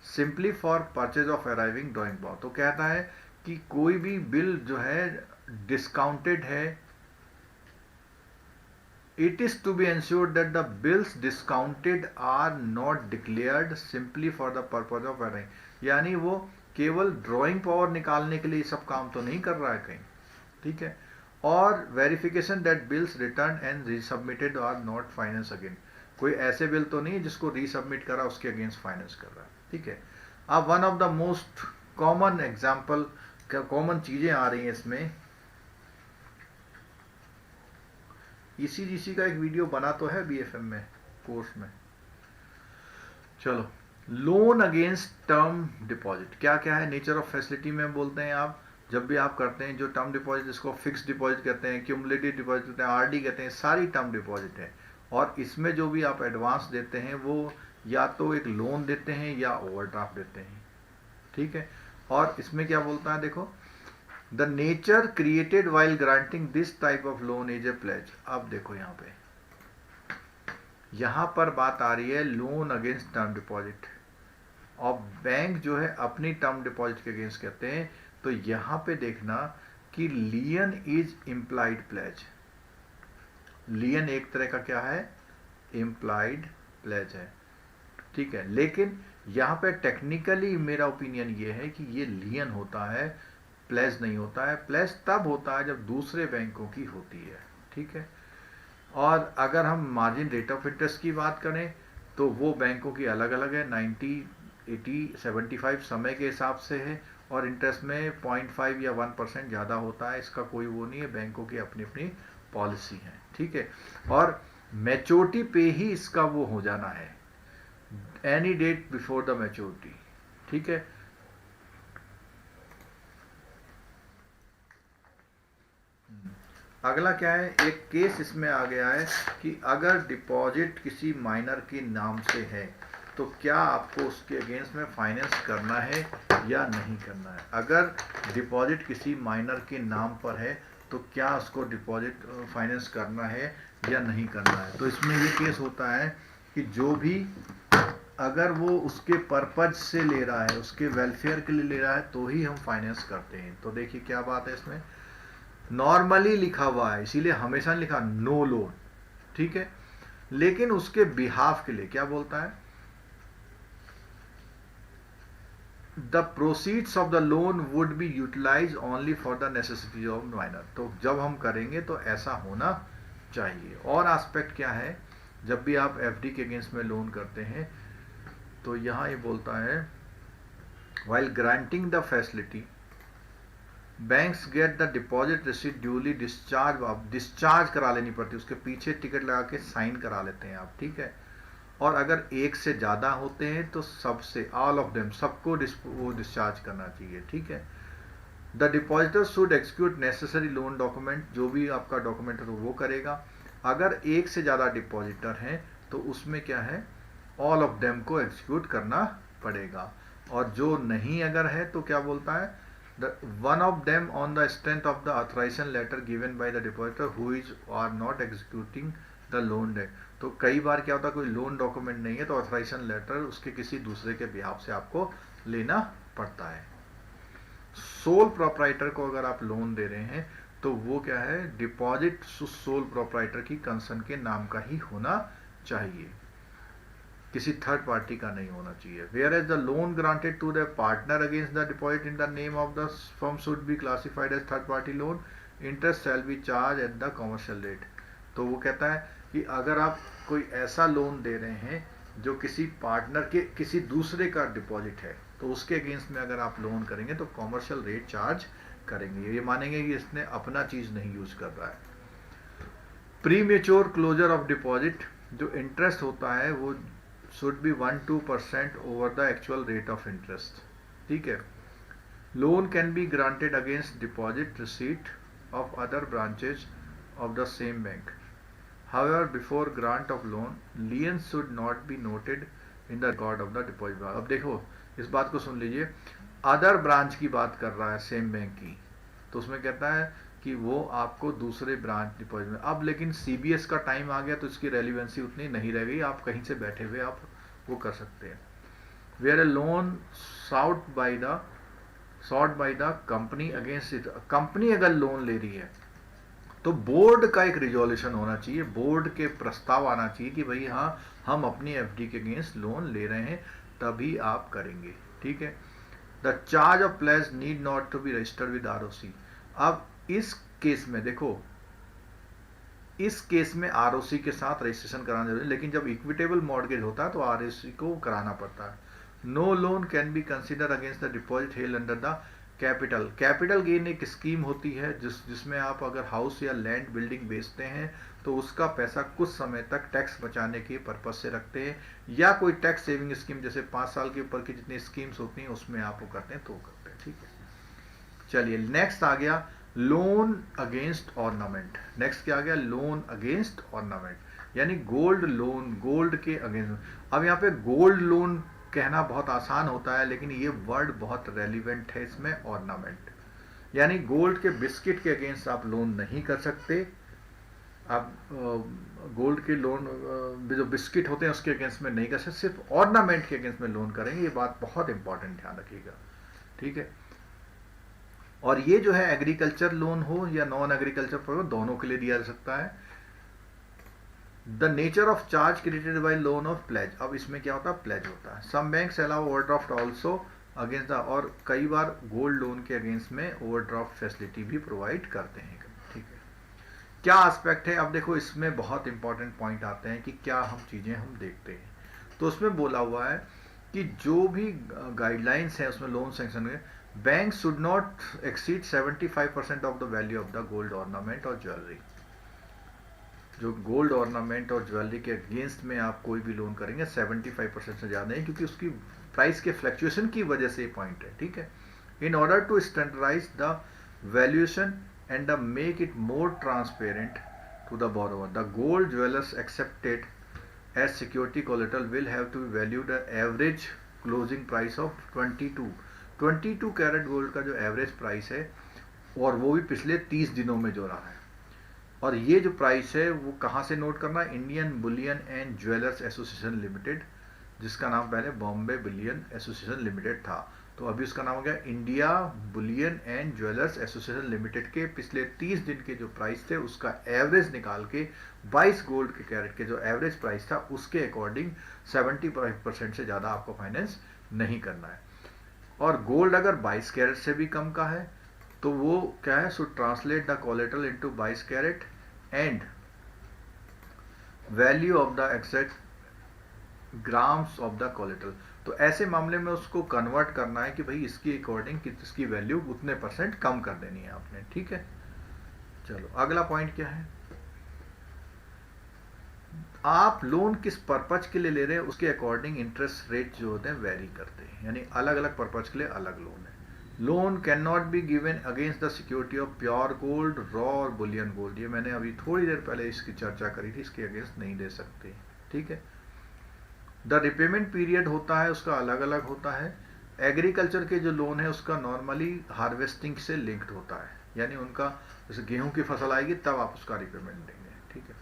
simply for purchase of arriving drawing power। तो कहता है कि कोई भी bill जो है discounted है, it is to be ensured that the bills discounted are not declared simply for the purpose of arriving। यानी वो केवल ड्राइंग पावर निकालने के लिए सब काम तो नहीं कर रहा है कहीं। ठीक है। और verification that bills return and resubmitted are not finance again. कोई ऐसे बिल तो नहीं जिसको रीसबमिट करा उसके अगेंस्ट फाइनेंस कर रहा है। ठीक है। अब one of the most common example, common चीजें आ रही हैं इसमें, ईसीजीसी का एक वीडियो बना तो है बीएफएम में, कोर्स में। चलो, लोन अगेंस्ट टर्म डिपॉजिट क्या क्या है, नेचर ऑफ फैसिलिटी में बोलते हैं आप जब भी आप करते हैं जो टर्म डिपॉजिट, इसको फिक्स डिपॉजिट कहते हैं, क्यूमुलेटिव डिपॉजिट कहते हैं, आरडी कहते हैं, सारी टर्म डिपॉजिट है। और इसमें जो भी आप एडवांस देते हैं वो या तो एक लोन देते हैं या ओवरड्राफ्ट देते हैं, ठीक है। और इसमें क्या बोलता है देखो, the nature created while granting this type of loan is a pledge. अब देखो यहाँ पर बात आ रही है लोन अगेंस्ट टर्म डिपॉजिट, और बैंक जो है अपनी टर्म डिपॉजिट के अगेंस्ट कहते हैं। तो यहाँ पे देखना कि लियन इज इम्प्लाइड प्लेज। लियन एक तरह का क्या है, इम्प्लाइड प्लेज है, ठीक है। लेकिन यहाँ पे टेक्निकली मेरा ओपिनियन ये है कि ये लियन होता है, प्लेज नहीं होता है। प्लेज तब होता है जब दूसरे बैंकों की होती है, ठीक है। और अगर हम मार्जिन रेट ऑफ इंटरेस्ट की बात करें तो वो बैंकों की अलग अलग है, 90, 80, 75 समय के हिसाब से है, और इंटरेस्ट में 0.5 या 1% ज़्यादा होता है। इसका कोई वो नहीं है, बैंकों की अपनी अपनी पॉलिसी है, ठीक है। और मैच्योरिटी पे ही इसका वो हो जाना है, any date before the maturity, ठीक है। अगला क्या है, एक केस इसमें आ गया है कि अगर डिपॉजिट किसी माइनर के नाम से है तो क्या आपको उसके अगेंस्ट में फाइनेंस करना है या नहीं करना है। अगर डिपॉजिट किसी माइनर के नाम पर है तो क्या उसको डिपॉजिट फाइनेंस करना है या नहीं करना है। तो इसमें ये केस होता है कि जो भी अगर वो उसके पर्पज से ले रहा है, उसके वेलफेयर के लिए ले रहा है, तो ही हम फाइनेंस करते हैं। तो देखिए क्या बात है, इसमें नॉर्मली लिखा हुआ है, इसीलिए हमेशा लिखा नो लोन, ठीक है। लेकिन उसके बिहाफ के लिए क्या बोलता है, the proceeds of the loan would be utilise only for the necessity of minor. तो जब हम करेंगे तो ऐसा होना चाहिए। और एस्पेक्ट क्या है, जब भी आप एफडी के अगेंस्ट में लोन करते हैं तो यहां ये बोलता है, while granting the facility banks get the deposit receipt duly discharge. आप डिस्चार्ज करा लेनी पड़ती है, उसके पीछे टिकट लगा के साइन करा लेते हैं आप, ठीक है। और अगर एक से ज़्यादा होते हैं तो सबसे, ऑल ऑफ देम, सबको वो डिस्चार्ज करना चाहिए, ठीक है। The depositor should execute necessary loan document, जो भी आपका डॉक्यूमेंट है तो वो करेगा। अगर एक से ज़्यादा डिपॉजिटर हैं तो उसमें क्या है, ऑल ऑफ देम को एक्सिक्यूट करना पड़ेगा। और जो नहीं अगर है तो क्या बोलता है, the one of them on the strength of the authorization letter given by the depositor who is or not executing the loan debt। तो कई बार क्या होता है, कोई लोन डॉक्यूमेंट नहीं है तो ऑथराइजेशन लेटर उसके किसी दूसरे के बिहाफ से आपको लेना पड़ता है। सोल प्रोप्राइटर को अगर आप लोन दे रहे हैं तो वो क्या है, डिपॉजिट सोल प्रोप्राइटर की कंसर्न के नाम का ही होना चाहिए, किसी थर्ड पार्टी का नहीं होना चाहिए। Whereas the loan granted to the partner against the deposit in the name of the firm should be classified as third party loan, interest shall be charge at the commercial rate. तो वो कहता है कि अगर आप कोई ऐसा loan दे रहे हैं जो किसी पार्टनर के किसी दूसरे का डिपॉजिट है तो उसके अगेंस्ट में अगर आप लोन करेंगे तो कमर्शियल रेट चार्ज करेंगे, ये मानेंगे कि इसने अपना चीज नहीं यूज कर रहा है। Premature closure of deposit, जो इंटरेस्ट होता है वो should be 1-2% over the actual rate of interest, ठीक है। Loan can be granted against deposit receipt of other branches of the same bank. However, before grant of loan, liens should not be noted in the record of the deposit branch। अब देखो इस बात को सुन लीजिए, other branch की बात कर रहा है सेम बैंक की, तो उसमें कहता है कि वो आपको दूसरे ब्रांच डिपॉजिट में। अब लेकिन सीबीएस का टाइम आ गया तो इसकी रेलिवेंसी उतनी नहीं रह गई, आप कहीं से बैठे हुए आप वो कर सकते हैं। Where a loan sought by the company against it, company अगर लोन ले रही है तो बोर्ड का एक रिजोल्यूशन होना चाहिए, बोर्ड के प्रस्ताव आना चाहिए कि भाई हाँ हम अपनी एफडी के अगेंस्ट लोन ले रहे हैं, तभी आप करेंगे, ठीक है। The charge of pledge need not to be registered with ROC. अब इस केस में देखो, इस केस में आरओसी के साथ रजिस्ट्रेशन कराना जरूरी है, लेकिन जब इक्विटेबल मॉर्गेज होता है तो आरओसी को कराना पड़ता है। No loan can be consider against the deposit held under the capital capital gain एक स्कीम होती है जिसमें आप अगर हाउस या लैंड बिल्डिंग बेचते हैं तो उसका पैसा कुछ समय तक टैक्स बचाने के पर्पज से रखते हैं, या कोई टैक्स सेविंग स्कीम जैसे 5 साल के ऊपर की जितनी स्कीम्स होती हैं उसमें आप वो करते हैं तो करते हैं। ठीक है, चलिए नेक्स्ट आ गया लोन अगेंस्ट ऑर्नामेंट। नेक्स्ट क्या आ गया? लोन अगेंस्ट ऑर्नामेंट, यानी गोल्ड लोन, गोल्ड के अगेंस्ट। अब यहाँ पे गोल्ड लोन कहना बहुत आसान होता है लेकिन ये वर्ड बहुत रेलिवेंट है इसमें, ऑर्नामेंट। यानी गोल्ड के बिस्किट के अगेंस्ट आप लोन नहीं कर सकते। आप गोल्ड के लोन जो बिस्किट होते हैं उसके अगेंस्ट में नहीं कर सकते, सिर्फ ऑर्नामेंट के अगेंस्ट में लोन करेंगे। ये बात बहुत इंपॉर्टेंट, ध्यान रखिएगा। ठीक है, और ये जो है एग्रीकल्चर लोन हो या नॉन एग्रीकल्चर लोन, दोनों के लिए दिया जा सकता है। The nature of charge created by loan of pledge. अब इसमें क्या होता है? प्लेज होता है। Some banks allow overdraft also against the, और कई बार गोल्ड लोन के अगेंस्ट में ओवरड्राफ्ट फैसिलिटी भी प्रोवाइड करते हैं। ठीक है, क्या एस्पेक्ट है? अब देखो इसमें बहुत इंपॉर्टेंट पॉइंट आते हैं कि क्या हम चीजें हम देखते हैं। तो उसमें बोला हुआ है कि जो भी गाइडलाइंस है उसमें लोन सैंक्शन में, bank should not exceed 75% of the value of the gold ornament और ज्वेलरी। जो गोल्ड ऑर्नामेंट और ज्वेलरी के अगेंस्ट में आप कोई भी लोन करेंगे 75% से ज़्यादा नहीं, क्योंकि उसकी प्राइस के फ्लक्चुएशन की वजह से ये पॉइंट है। ठीक है, in order to standardise the valuation and make it more transparent to the borrower, the gold jewelers accepted as security collateral will have to be valued at average closing price of 22 carat gold का जो average price है, और वो भी पिछले 30 दिनों में जो रहा है। और ये जो प्राइस है वो कहाँ से नोट करना है? Indian Boolean and jewellers association limited, जिसका नाम पहले बॉम्बे बुलियन एसोसिएशन लिमिटेड था, तो अभी उसका नाम हो गया India Boolean and jewellers association limited. के पिछले 30 दिन के जो प्राइस थे उसका एवरेज निकाल के 22 गोल्ड के कैरेट के जो एवरेज प्राइस था उसके अकॉर्डिंग 75% से ज़्यादा आपको फाइनेंस नहीं करना है। और गोल्ड अगर 22 कैरेट से भी कम का है तो वो क्या है? So translate the collateral into 22 carat and value of the exact grams of the collateral. तो ऐसे मामले में उसको कन्वर्ट करना है कि भाई इसकी अकॉर्डिंग कि इसकी वैल्यू उतने % कम कर देनी है आपने। ठीक है, चलो अगला पॉइंट क्या है? आप लोन किस पर्पज के लिए ले रहे हैं उसके अकॉर्डिंग इंटरेस्ट रेट जो होते हैं वेरी करते हैं, यानी अलग अलग पर्पज के लिए अलग लोन है। Loan can not be given against the security of pure gold, raw और बुलियन गोल्ड। ये मैंने अभी थोड़ी देर पहले इसकी चर्चा करी थी, इसके अगेंस्ट नहीं दे सकते। ठीक है, द रिपेमेंट पीरियड होता है उसका अलग अलग होता है। एग्रीकल्चर के जो लोन है उसका नॉर्मली हार्वेस्टिंग से लिंक्ड होता है, यानी उनका जैसे गेहूं की फसल आएगी तब आप उसका रिपेमेंट देंगे। ठीक है,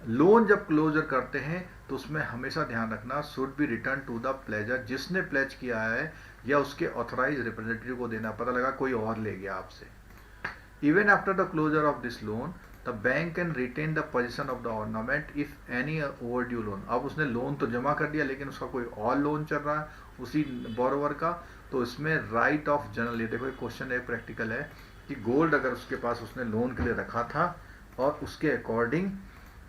लोन जब क्लोजर करते हैं तो उसमें हमेशा ध्यान रखना should be return to the pledger, जिसने प्लेज किया है या उसके ऑथराइज रिप्रेजेंटेटिव को देना। पता लगा कोई और ले गया आपसे। Even after the closure of this loan the bank can retain the position of the ornament if any overdue loan. अब उसने लोन तो जमा कर दिया लेकिन उसका कोई और लोन चल रहा है उसी बोरोवर का, तो इसमें राइट ऑफ जनरल, ये देखो एक क्वेश्चन है प्रैक्टिकल है कि गोल्ड अगर उसके पास उसने लोन के लिए रखा था और उसके अकॉर्डिंग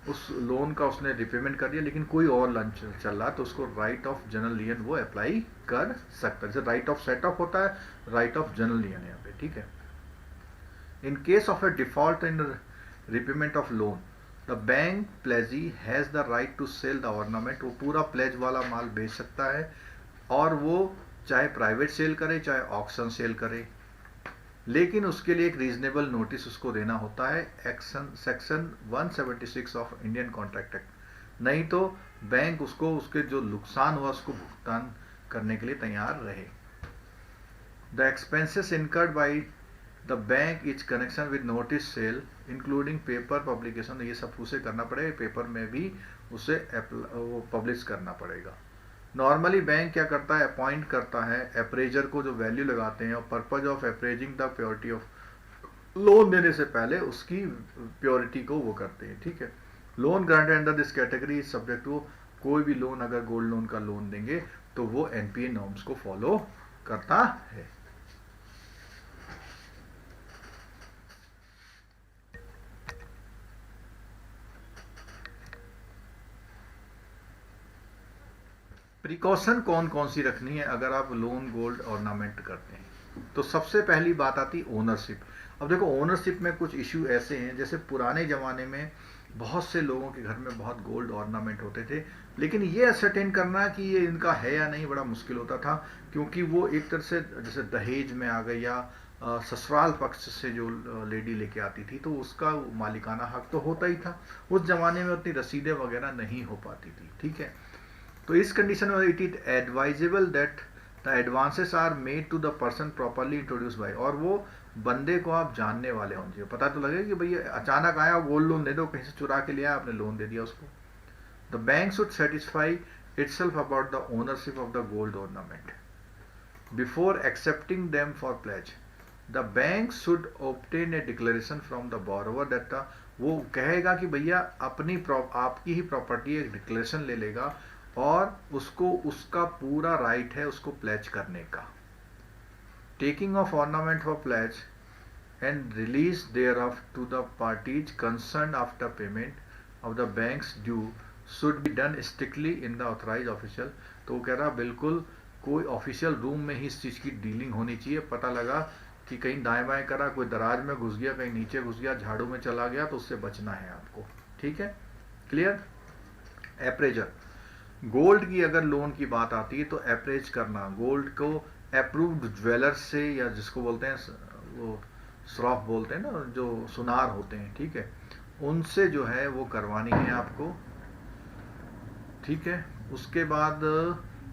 उस लोन का उसने रिपेमेंट कर दिया लेकिन कोई और लोन चल रहा है तो उसको राइट ऑफ जनरल लियन वो अप्लाई कर सकता है। जैसे राइट ऑफ सेट ऑफ होता है, राइट ऑफ जनरल लियन यहाँ पे। ठीक है, in case of A default in repayment of loan the bank pledgee has the right to sell the ornament। वो पूरा प्लेज वाला माल बेच सकता है और वो चाहे प्राइवेट सेल करे चाहे ऑक्शन सेल करे, लेकिन उसके लिए एक रीजनेबल नोटिस उसको देना होता है section 176 of Indian contract act, नहीं तो बैंक उसको उसके जो नुकसान हुआ उसको भुगतान करने के लिए तैयार रहे। The expenses incurred by the bank is connection with notice sale including paper publication, ये सब उसे करना पड़ेगा, पेपर में भी उसे वो पब्लिश करना पड़ेगा। नॉर्मली बैंक क्या करता है? अपॉइंट करता है अप्रेजर को जो वैल्यू लगाते हैं और purpose of appraising the purity of loan देने से पहले उसकी प्योरिटी को वो करते हैं। ठीक है, loan granted under this category is subject to, कोई भी लोन अगर गोल्ड लोन का लोन देंगे तो वो एनपीए नॉर्म्स को फॉलो करता है। प्रिकॉशन कौन कौन सी रखनी है अगर आप लोन गोल्ड ऑर्नामेंट करते हैं? तो सबसे पहली बात आती ओनरशिप। अब देखो ओनरशिप में कुछ इश्यू ऐसे हैं, जैसे पुराने ज़माने में बहुत से लोगों के घर में बहुत गोल्ड ऑर्नामेंट होते थे, लेकिन ये असरटेन करना कि ये इनका है या नहीं बड़ा मुश्किल होता था, क्योंकि वो एक तरह से जैसे दहेज में आ गई या ससुराल पक्ष से जो लेडी लेके आती थी तो उसका मालिकाना हक तो होता ही था। उस जमाने में उतनी रसीदें वगैरह नहीं हो पाती थी, ठीक है। तो इस कंडीशन में it is advisable that the advances are made to the person properly introduce by, और वो बंदे को आप जानने वाले होने चाहिए, पता तो लगे कि भैया अचानक आया गोल्ड लोन दे दो, कहीं से चुरा के लिया आपने लोन दे दिया उसको। The bank should satisfy itself about the ownership of the gold ornament before accepting them for pledge. The bank should obtain a declaration from the borrower that the, वो कहेगा कि भैया अपनी आपकी ही प्रॉपर्टी एक डिक्लेरेशन ले लेगा और उसको उसका पूरा राइट है उसको प्लेज करने का। Taking of ornament for pledge and release thereof to the parties concerned after payment of the bank's due should be done strictly in the authorized official। तो वो कह रहा बिल्कुल कोई ऑफिशियल रूम में ही इस चीज़ की डीलिंग होनी चाहिए। पता लगा कि कहीं दाएं बाएं करा, कोई दराज में घुस गया, कहीं नीचे घुस गया, झाड़ू में चला गया, तो उससे बचना है आपको, ठीक है, क्लियर। एप्रेजर, गोल्ड की अगर लोन की बात आती है तो एप्रेज करना, गोल्ड को अप्रूव्ड ज्वेलर से या जिसको बोलते हैं वो श्रॉफ बोलते हैं ना, जो सुनार होते हैं, ठीक है, उनसे जो है वो करवानी है आपको, ठीक है। उसके बाद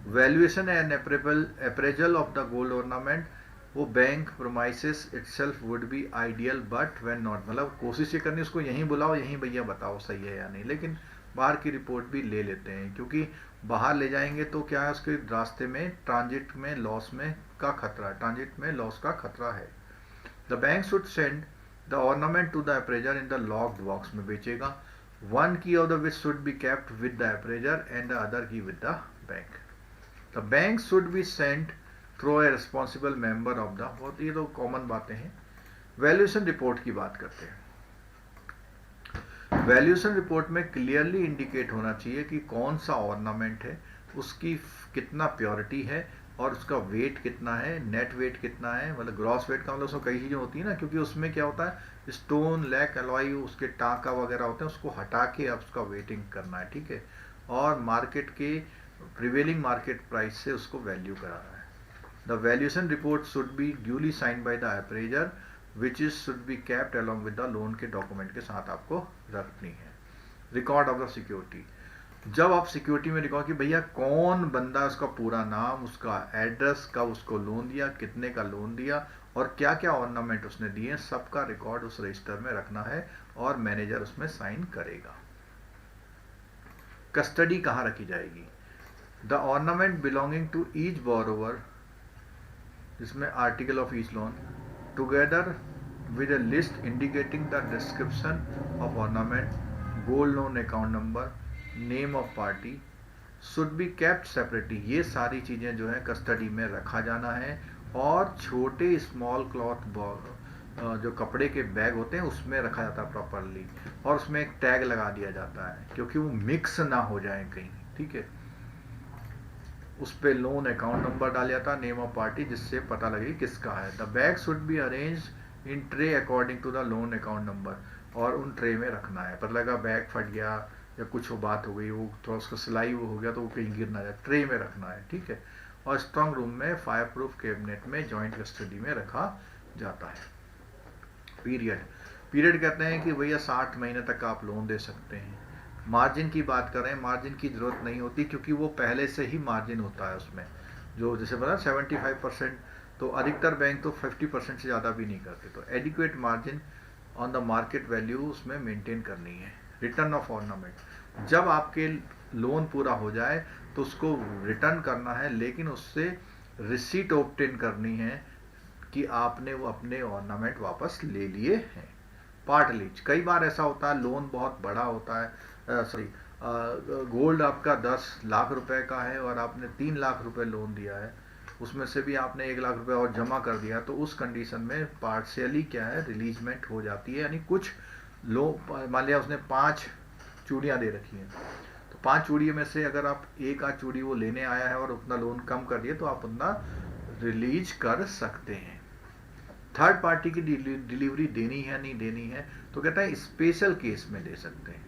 valuation and appraisal of the gold ornament, वो bank premises itself would be ideal but when not, मतलब कोशिश ये करनी उसको यहीं बुलाओ, यहीं भैया बताओ सही है या नहीं, लेकिन बाहर की रिपोर्ट भी ले लेते हैं, क्योंकि बाहर ले जाएंगे तो क्या है उसके रास्ते में ट्रांजिट में लॉस में का खतरा है, ट्रांजिट में लॉस का खतरा है। The bank should send the ornament to the appraiser in the locked box में बेचेगा। One key of the which should be kept with the appraiser and the other key with the bank. The bank should be sent through a responsible member of the, बहुत ये तो common बातें हैं। Valuation report की बात करते हैं। Valuation report में क्लियरली इंडिकेट होना चाहिए कि कौन सा ऑर्नामेंट है, उसकी कितना प्योरिटी है और उसका वेट कितना है, नेट वेट कितना है, मतलब ग्रॉस वेट का मतलब उसमें कई चीज़ें होती है ना, क्योंकि उसमें क्या होता है स्टोन लैक अलॉय उसके टाँका वगैरह होते हैं, उसको हटा के अब उसका वेटिंग करना है, ठीक है, और मार्केट के प्रिवेलिंग मार्केट प्राइस से उसको वैल्यू कराना है। The valuation report should be duly sign by the appraiser which is should be kept along with the loan के डॉक्यूमेंट के साथ आपको रखनी है। रिकॉर्ड ऑफ द सिक्योरिटी, जब आप सिक्योरिटी में लिखो कि भैया कौन बंदा, उसका पूरा नाम, उसका एड्रेस, कब उसको लोन दिया, कितने का लोन दिया और क्या क्या ऑर्नामेंट उसने दिए, सबका रिकॉर्ड उस रजिस्टर में रखना है और मैनेजर उसमें साइन करेगा। कस्टडी कहाँ रखी जाएगी? The ornament belonging to each borrower, जिसमें article of each loan, together with a list indicating the description of ornament, gold loan account number, name of party, should be kept separately. ये सारी चीज़ें जो है custody में रखा जाना है और छोटे स्मॉल क्लॉथ जो कपड़े के बैग होते हैं उसमें रखा जाता है प्रॉपरली, और उसमें एक टैग लगा दिया जाता है क्योंकि वो मिक्स ना हो जाए कहीं, ठीक है। उस पर लोन अकाउंट नंबर डाल जाता है, नेम ऑफ पार्टी, जिससे पता लगे किसका है। The bag should be arrange in tray according to the loan account number, और उन ट्रे में रखना है। पता लगा बैग फट गया या कुछ वो बात हो गई, वो थोड़ा उसका सिलाई वो हो गया तो वो कहीं गिर ना जाए, ट्रे में रखना है, ठीक है। और स्ट्रॉन्ग रूम में फायर प्रूफ कैबिनेट में जॉइंट कस्टडी में रखा जाता है। पीरियड कहते हैं कि भैया 60 महीने तक आप लोन दे सकते हैं। मार्जिन की बात करें, मार्जिन की ज़रूरत नहीं होती क्योंकि वो पहले से ही मार्जिन होता है उसमें, जो जैसे बता 75%, तो अधिकतर बैंक तो 50% से ज़्यादा भी नहीं करते। तो adequate margin on the market value उसमें मेंटेन करनी है। रिटर्न ऑफ ऑर्नामेंट, जब आपके लोन पूरा हो जाए तो उसको रिटर्न करना है, लेकिन उससे रिसीट ऑब्टेन करनी है कि आपने वो अपने ऑर्नामेंट वापस ले लिए हैं। पार्ट लीज, कई बार ऐसा होता है लोन बहुत बड़ा होता है, गोल्ड आपका 10 लाख रुपए का है और आपने 3 लाख रुपए लोन दिया है, उसमें से भी आपने 1 लाख रुपए और जमा कर दिया, तो उस कंडीशन में पार्शियली क्या है रिलीजमेंट हो जाती है। यानी कुछ मान लिया उसने 5 चूड़ियाँ दे रखी हैं, तो 5 चूड़ियों में से अगर आप एक आध चूड़ी वो लेने आया है और उतना लोन कम कर दिए तो आप उतना रिलीज कर सकते हैं। थर्ड पार्टी की डिलीवरी देनी है नहीं देनी है तो कहता है स्पेशल केस में दे सकते हैं।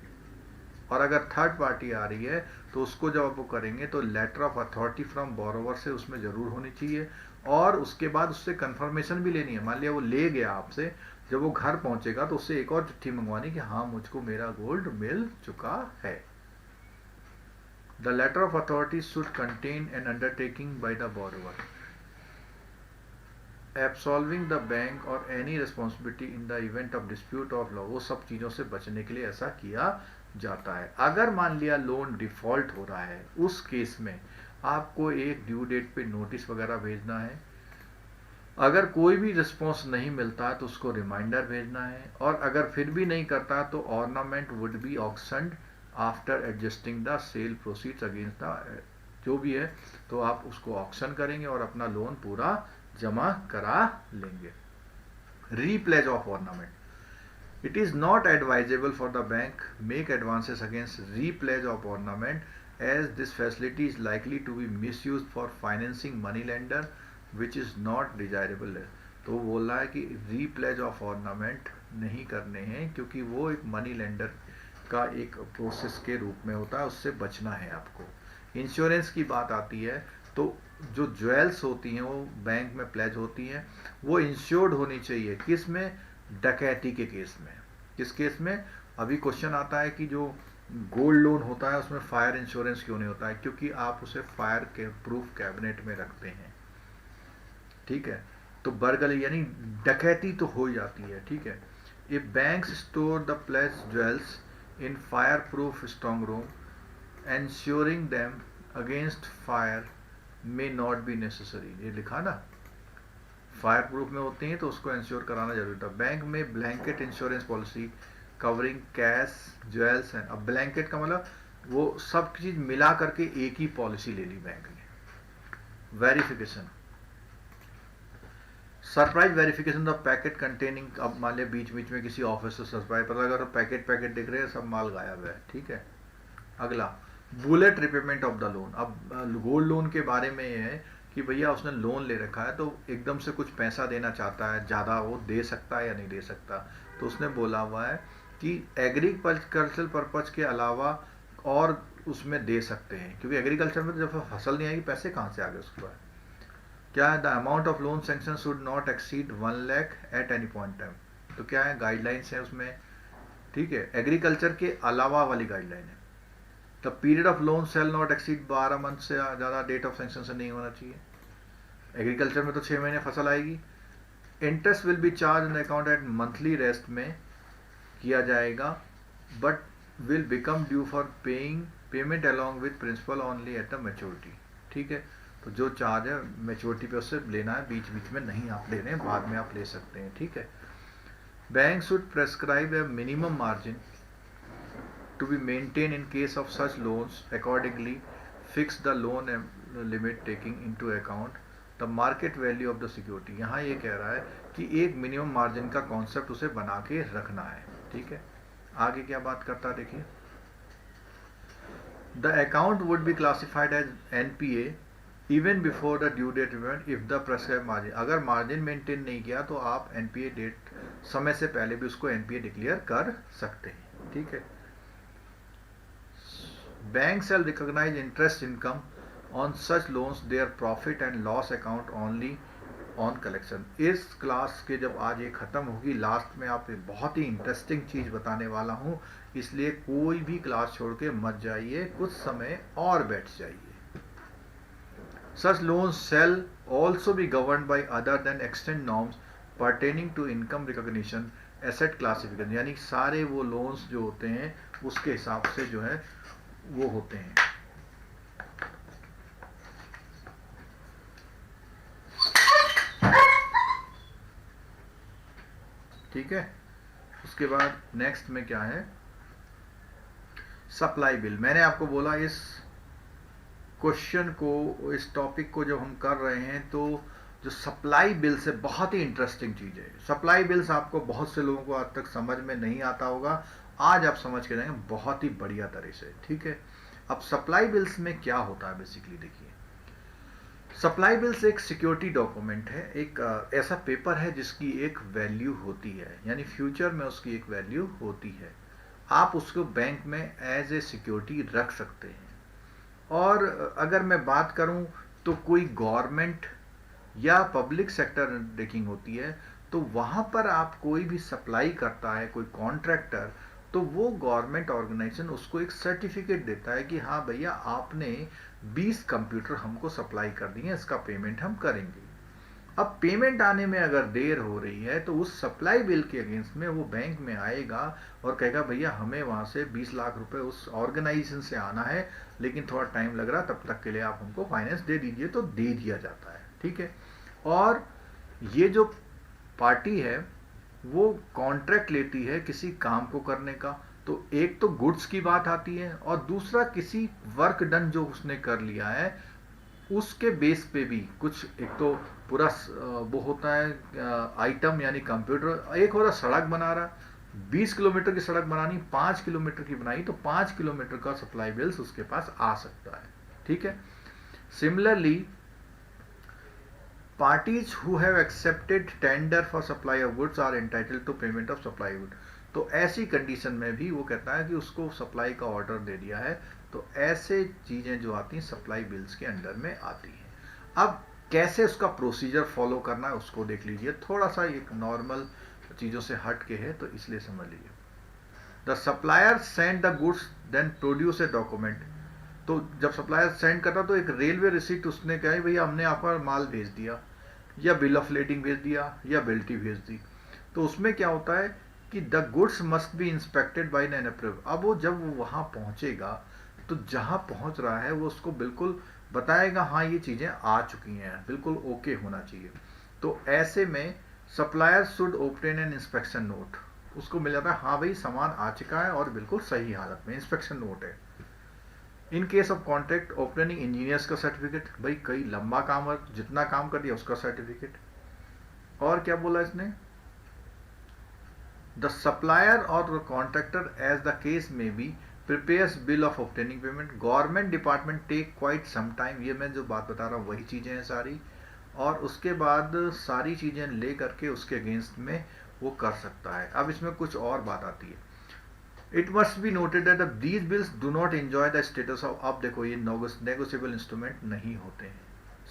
और अगर थर्ड पार्टी आ रही है तो उसको जब आप वो करेंगे तो letter of authority from borrower से उसमें जरूर होनी चाहिए, और उसके बाद उससे कंफर्मेशन भी लेनी है। मान लिया वो ले गया आपसे, जब वो घर पहुंचेगा तो उससे एक और चिट्ठी मंगवानी कि हाँ मुझको मेरा गोल्ड मिल चुका है। The letter of authority should contain an undertaking by the borrower absolving the bank और any responsibility in the event of dispute of law. वो सब चीज़ों से बचने के लिए ऐसा किया जाता है। अगर मान लिया लोन डिफॉल्ट हो रहा है, उस केस में आपको एक ड्यू डेट पे नोटिस वगैरह भेजना है। अगर कोई भी रिस्पॉन्स नहीं मिलता है तो उसको रिमाइंडर भेजना है, और अगर फिर भी नहीं करता तो ornament would be auctioned after adjusting the sale proceeds against the, जो भी है तो आप उसको ऑक्शन करेंगे और अपना लोन पूरा जमा करा लेंगे। Repledge of ornament. It is not advisable for the bank make advances against repledge of ornament as this facility is likely to be misused for financing money lender which is not desirable. तो बोल रहा है कि रीप्लेज of ornament नहीं करने हैं क्योंकि वो एक मनी लेंडर का एक प्रोसेस के रूप में होता है, उससे बचना है आपको। इंश्योरेंस की बात आती है तो जो ज्वेल्स होती हैं वो बैंक में प्लेज होती हैं, वो इंश्योर्ड होनी चाहिए। किस में? डकैती के केस में। किस केस में? अभी क्वेश्चन आता है कि जो गोल्ड लोन होता है उसमें फायर इंश्योरेंस क्यों नहीं होता है, क्योंकि आप उसे फायर के प्रूफ कैबिनेट में रखते हैं, ठीक है। तो बरगली यानी डकैती तो हो जाती है, ठीक है। If banks store the pledge jewels in fire proof strong room ensuring them against fire may not be necessary. ये लिखा ना, फायर प्रूफ में होते हैं तो उसको इंश्योर कराना जरूरी था। बैंक में blanket insurance policy covering cash jewels है। अब ब्लैंकेट का मतलब वो सब चीज मिला करके एक ही पॉलिसी ले ली बैंक ने। Verification, surprise verification the packet containing. अब मान लिया बीच बीच में किसी ऑफिस से सरप्राइज पता लगा तो पैकेट दिख रहे हैं, सब माल गायब है, ठीक है। अगला bullet repayment of the loan. अब गोल्ड लोन के बारे में ये है कि भैया उसने लोन ले रखा है तो एकदम से कुछ पैसा देना चाहता है, ज़्यादा वो दे सकता है या नहीं दे सकता। तो उसने बोला हुआ है कि एग्रीकल्चरल पर्पज के अलावा और उसमें दे सकते हैं, क्योंकि एग्रीकल्चर में तो जब फसल नहीं आएगी पैसे कहाँ से आ गए उसके बाद। क्या है? The amount of loan sanction should not exceed 1 lakh at any point time. तो क्या है? गाइडलाइंस है उसमें, ठीक है। एग्रीकल्चर के अलावा वाली गाइडलाइन है। The period of loan shall not exceed 12 month से ज़्यादा डेट ऑफ सैंक्शन से नहीं होना चाहिए। एग्रीकल्चर में तो 6 महीने फसल आएगी। Interest will be charge in account at monthly rest में किया जाएगा, but will become due for payment along with principal only at the maturity, ठीक है। तो जो चार्ज है मैच्योरिटी पे उससे लेना है, बीच बीच में नहीं आप ले रहे हैं, बाद में आप ले सकते हैं, ठीक है। Bank should prescribe A minimum margin to be maintained in case of such loans, accordingly fix the loan limit taking into account the market value of the security। यहाँ ये कह रहा है कि एक मिनिमम मार्जिन का कॉन्सेप्ट उसे बना के रखना है, ठीक है। आगे क्या बात करता है देखिए। The account would be classified as NPA even before the due date event if the prescribed margin। अगर मार्जिन मेंटेन नहीं किया तो आप NPA डेट समय से पहले भी उसको NPA डिक्लेयर कर सकते हैं, ठीक है। Bank shall recognize interest income on such loans their profit and loss account only on collection। इस क्लास के जब आज ये खत्म होगी, लास्ट में आप बहुत ही इंटरेस्टिंग चीज बताने वाला हूँ, इसलिए कोई भी क्लास छोड़ के मत जाइए, कुछ समय और बैठ जाइए। Such loans shall also be governed by other than extant norms pertaining to income recognition asset classification। यानी सारे वो लोन्स जो होते हैं उसके हिसाब से जो है वो होते हैं, ठीक है। उसके बाद नेक्स्ट में क्या है? Supply bill. मैंने आपको बोला इस क्वेश्चन को, इस टॉपिक को जब हम कर रहे हैं तो जो सप्लाई बिल्स है बहुत ही इंटरेस्टिंग चीज है। सप्लाई बिल्स आपको बहुत से लोगों को आज तक समझ में नहीं आता होगा, आज आप समझ के जाएंगे बहुत ही बढ़िया तरह से, ठीक है। अब सप्लाई बिल्स में क्या होता है बेसिकली देखिए। सप्लाई बिल्स एक सिक्योरिटी डॉक्यूमेंट है, एक ऐसा पेपर है जिसकी एक वैल्यू होती है, यानी फ्यूचर में उसकी एक वैल्यू होती है। आप उसको बैंक में एज ए सिक्योरिटी रख सकते हैं। और अगर मैं बात करूं तो कोई गवर्नमेंट या पब्लिक सेक्टर अंडरटेकिंग होती है, तो वहाँ पर आप कोई भी सप्लाई करता है कोई कॉन्ट्रैक्टर, तो वो गवर्नमेंट ऑर्गेनाइजेशन उसको एक सर्टिफिकेट देता है कि हाँ भैया आपने 20 कंप्यूटर हमको सप्लाई कर दिए, इसका पेमेंट हम करेंगे। अब पेमेंट आने में अगर देर हो रही है तो उस सप्लाई बिल के अगेंस्ट में वो बैंक में आएगा और कहेगा भैया हमें वहाँ से 20 लाख रुपए उस ऑर्गेनाइजेशन से आना है, लेकिन थोड़ा टाइम लग रहा, तब तक के लिए आप हमको फाइनेंस दे दीजिए, तो दे दिया जाता है। ठीक है। और ये जो पार्टी है वो कॉन्ट्रैक्ट लेती है किसी काम को करने का, तो एक तो गुड्स की बात आती है और दूसरा किसी वर्क डन जो उसने कर लिया है उसके बेस पे भी कुछ, एक तो पूरा वो होता है आइटम यानी कंप्यूटर, एक हो रहा सड़क बना रहा, 20 किलोमीटर की सड़क बनानी, 5 किलोमीटर की बनाई, तो 5 किलोमीटर का सप्लाई बिल्स उसके पास आ सकता है। ठीक है। Similarly parties who have accepted tender for supply of goods are entitled to payment of supply good। तो ऐसी कंडीशन में भी वो कहता है कि उसको सप्लाई का ऑर्डर दे दिया है, तो ऐसे चीजें जो आती हैं सप्लाई बिल्स के अंडर में आती हैं। अब कैसे उसका प्रोसीजर फॉलो करना है उसको देख लीजिए, थोड़ा सा एक नॉर्मल चीजों से हट के है, तो इसलिए समझ लीजिए। The supplier send the goods then produce a document. तो जब सप्लायर सेंड करता तो एक रेलवे रिसीट उसने कहा भैया हमने आपका माल भेज दिया, या बिल ऑफ लेडिंग भेज दिया, या बिल्टी भेज दी। तो उसमें क्या होता है कि the goods must be inspected by an approve. अब वो जब वो वहां पहुंचेगा तो जहां पहुंच रहा है वो उसको बिल्कुल बताएगा हाँ ये चीजें आ चुकी हैं, बिल्कुल ओके होना चाहिए। तो ऐसे में supplier should obtain an inspection note, उसको मिल जाता है हाँ भाई सामान आ चुका है और बिल्कुल सही हालत में, इंस्पेक्शन नोट है। In case of contract opening engineers का सर्टिफिकेट, भाई कई लंबा काम है, जितना काम कर दिया उसका सर्टिफिकेट। और क्या बोला इसने, द सप्लायर और कॉन्ट्रैक्टर एज द केस में be prepares bill of obtaining payment. Government department take quite some time, ये मैं जो बात बता रहा हूँ वही चीजें हैं सारी, और उसके बाद सारी चीजें ले करके उसके अगेंस्ट में वो कर सकता है। अब इसमें कुछ और बात आती है, it must be noted that these bills do not enjoy the status of, अब देखो ये नेगोशिएबल इंस्ट्रूमेंट नहीं होते हैं,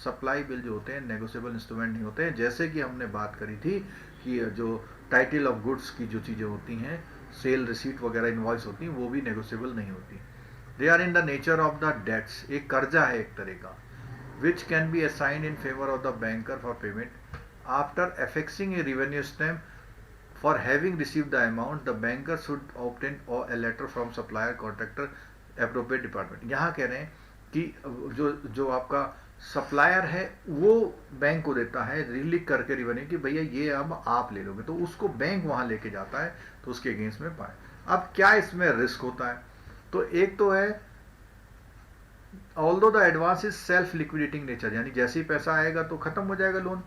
सप्लाई बिल जो होते हैं नेगोशिएबल इंस्ट्रूमेंट नहीं होते हैं। जैसे कि हमने बात करी थी कि जो टाइटल ऑफ गुड्स की जो चीज़ें होती हैं, सेल रिसीट वगैरह इनवॉइस होती हैं, वो भी नेगोशिएबल नहीं होती। They are in the nature of the debts, एक कर्जा है एक तरह का, which can be assigned in favour of the banker for payment after affixing a revenue stamp. For having received the amount, the banker should obtain a letter from supplier contractor appropriate department। यहाँ कह रहे हैं कि जो आपका supplier है वो bank को देता है रिलीक करके रिवेन्यू कि भैया ये अब आप ले लोगे, तो उसको बैंक वहां लेके जाता है तो उसके अगेंस्ट में पाए। अब क्या इसमें रिस्क होता है, तो एक तो है although the advance is self liquidating nature, यानी जैसे ही पैसा आएगा तो खत्म हो जाएगा लोन।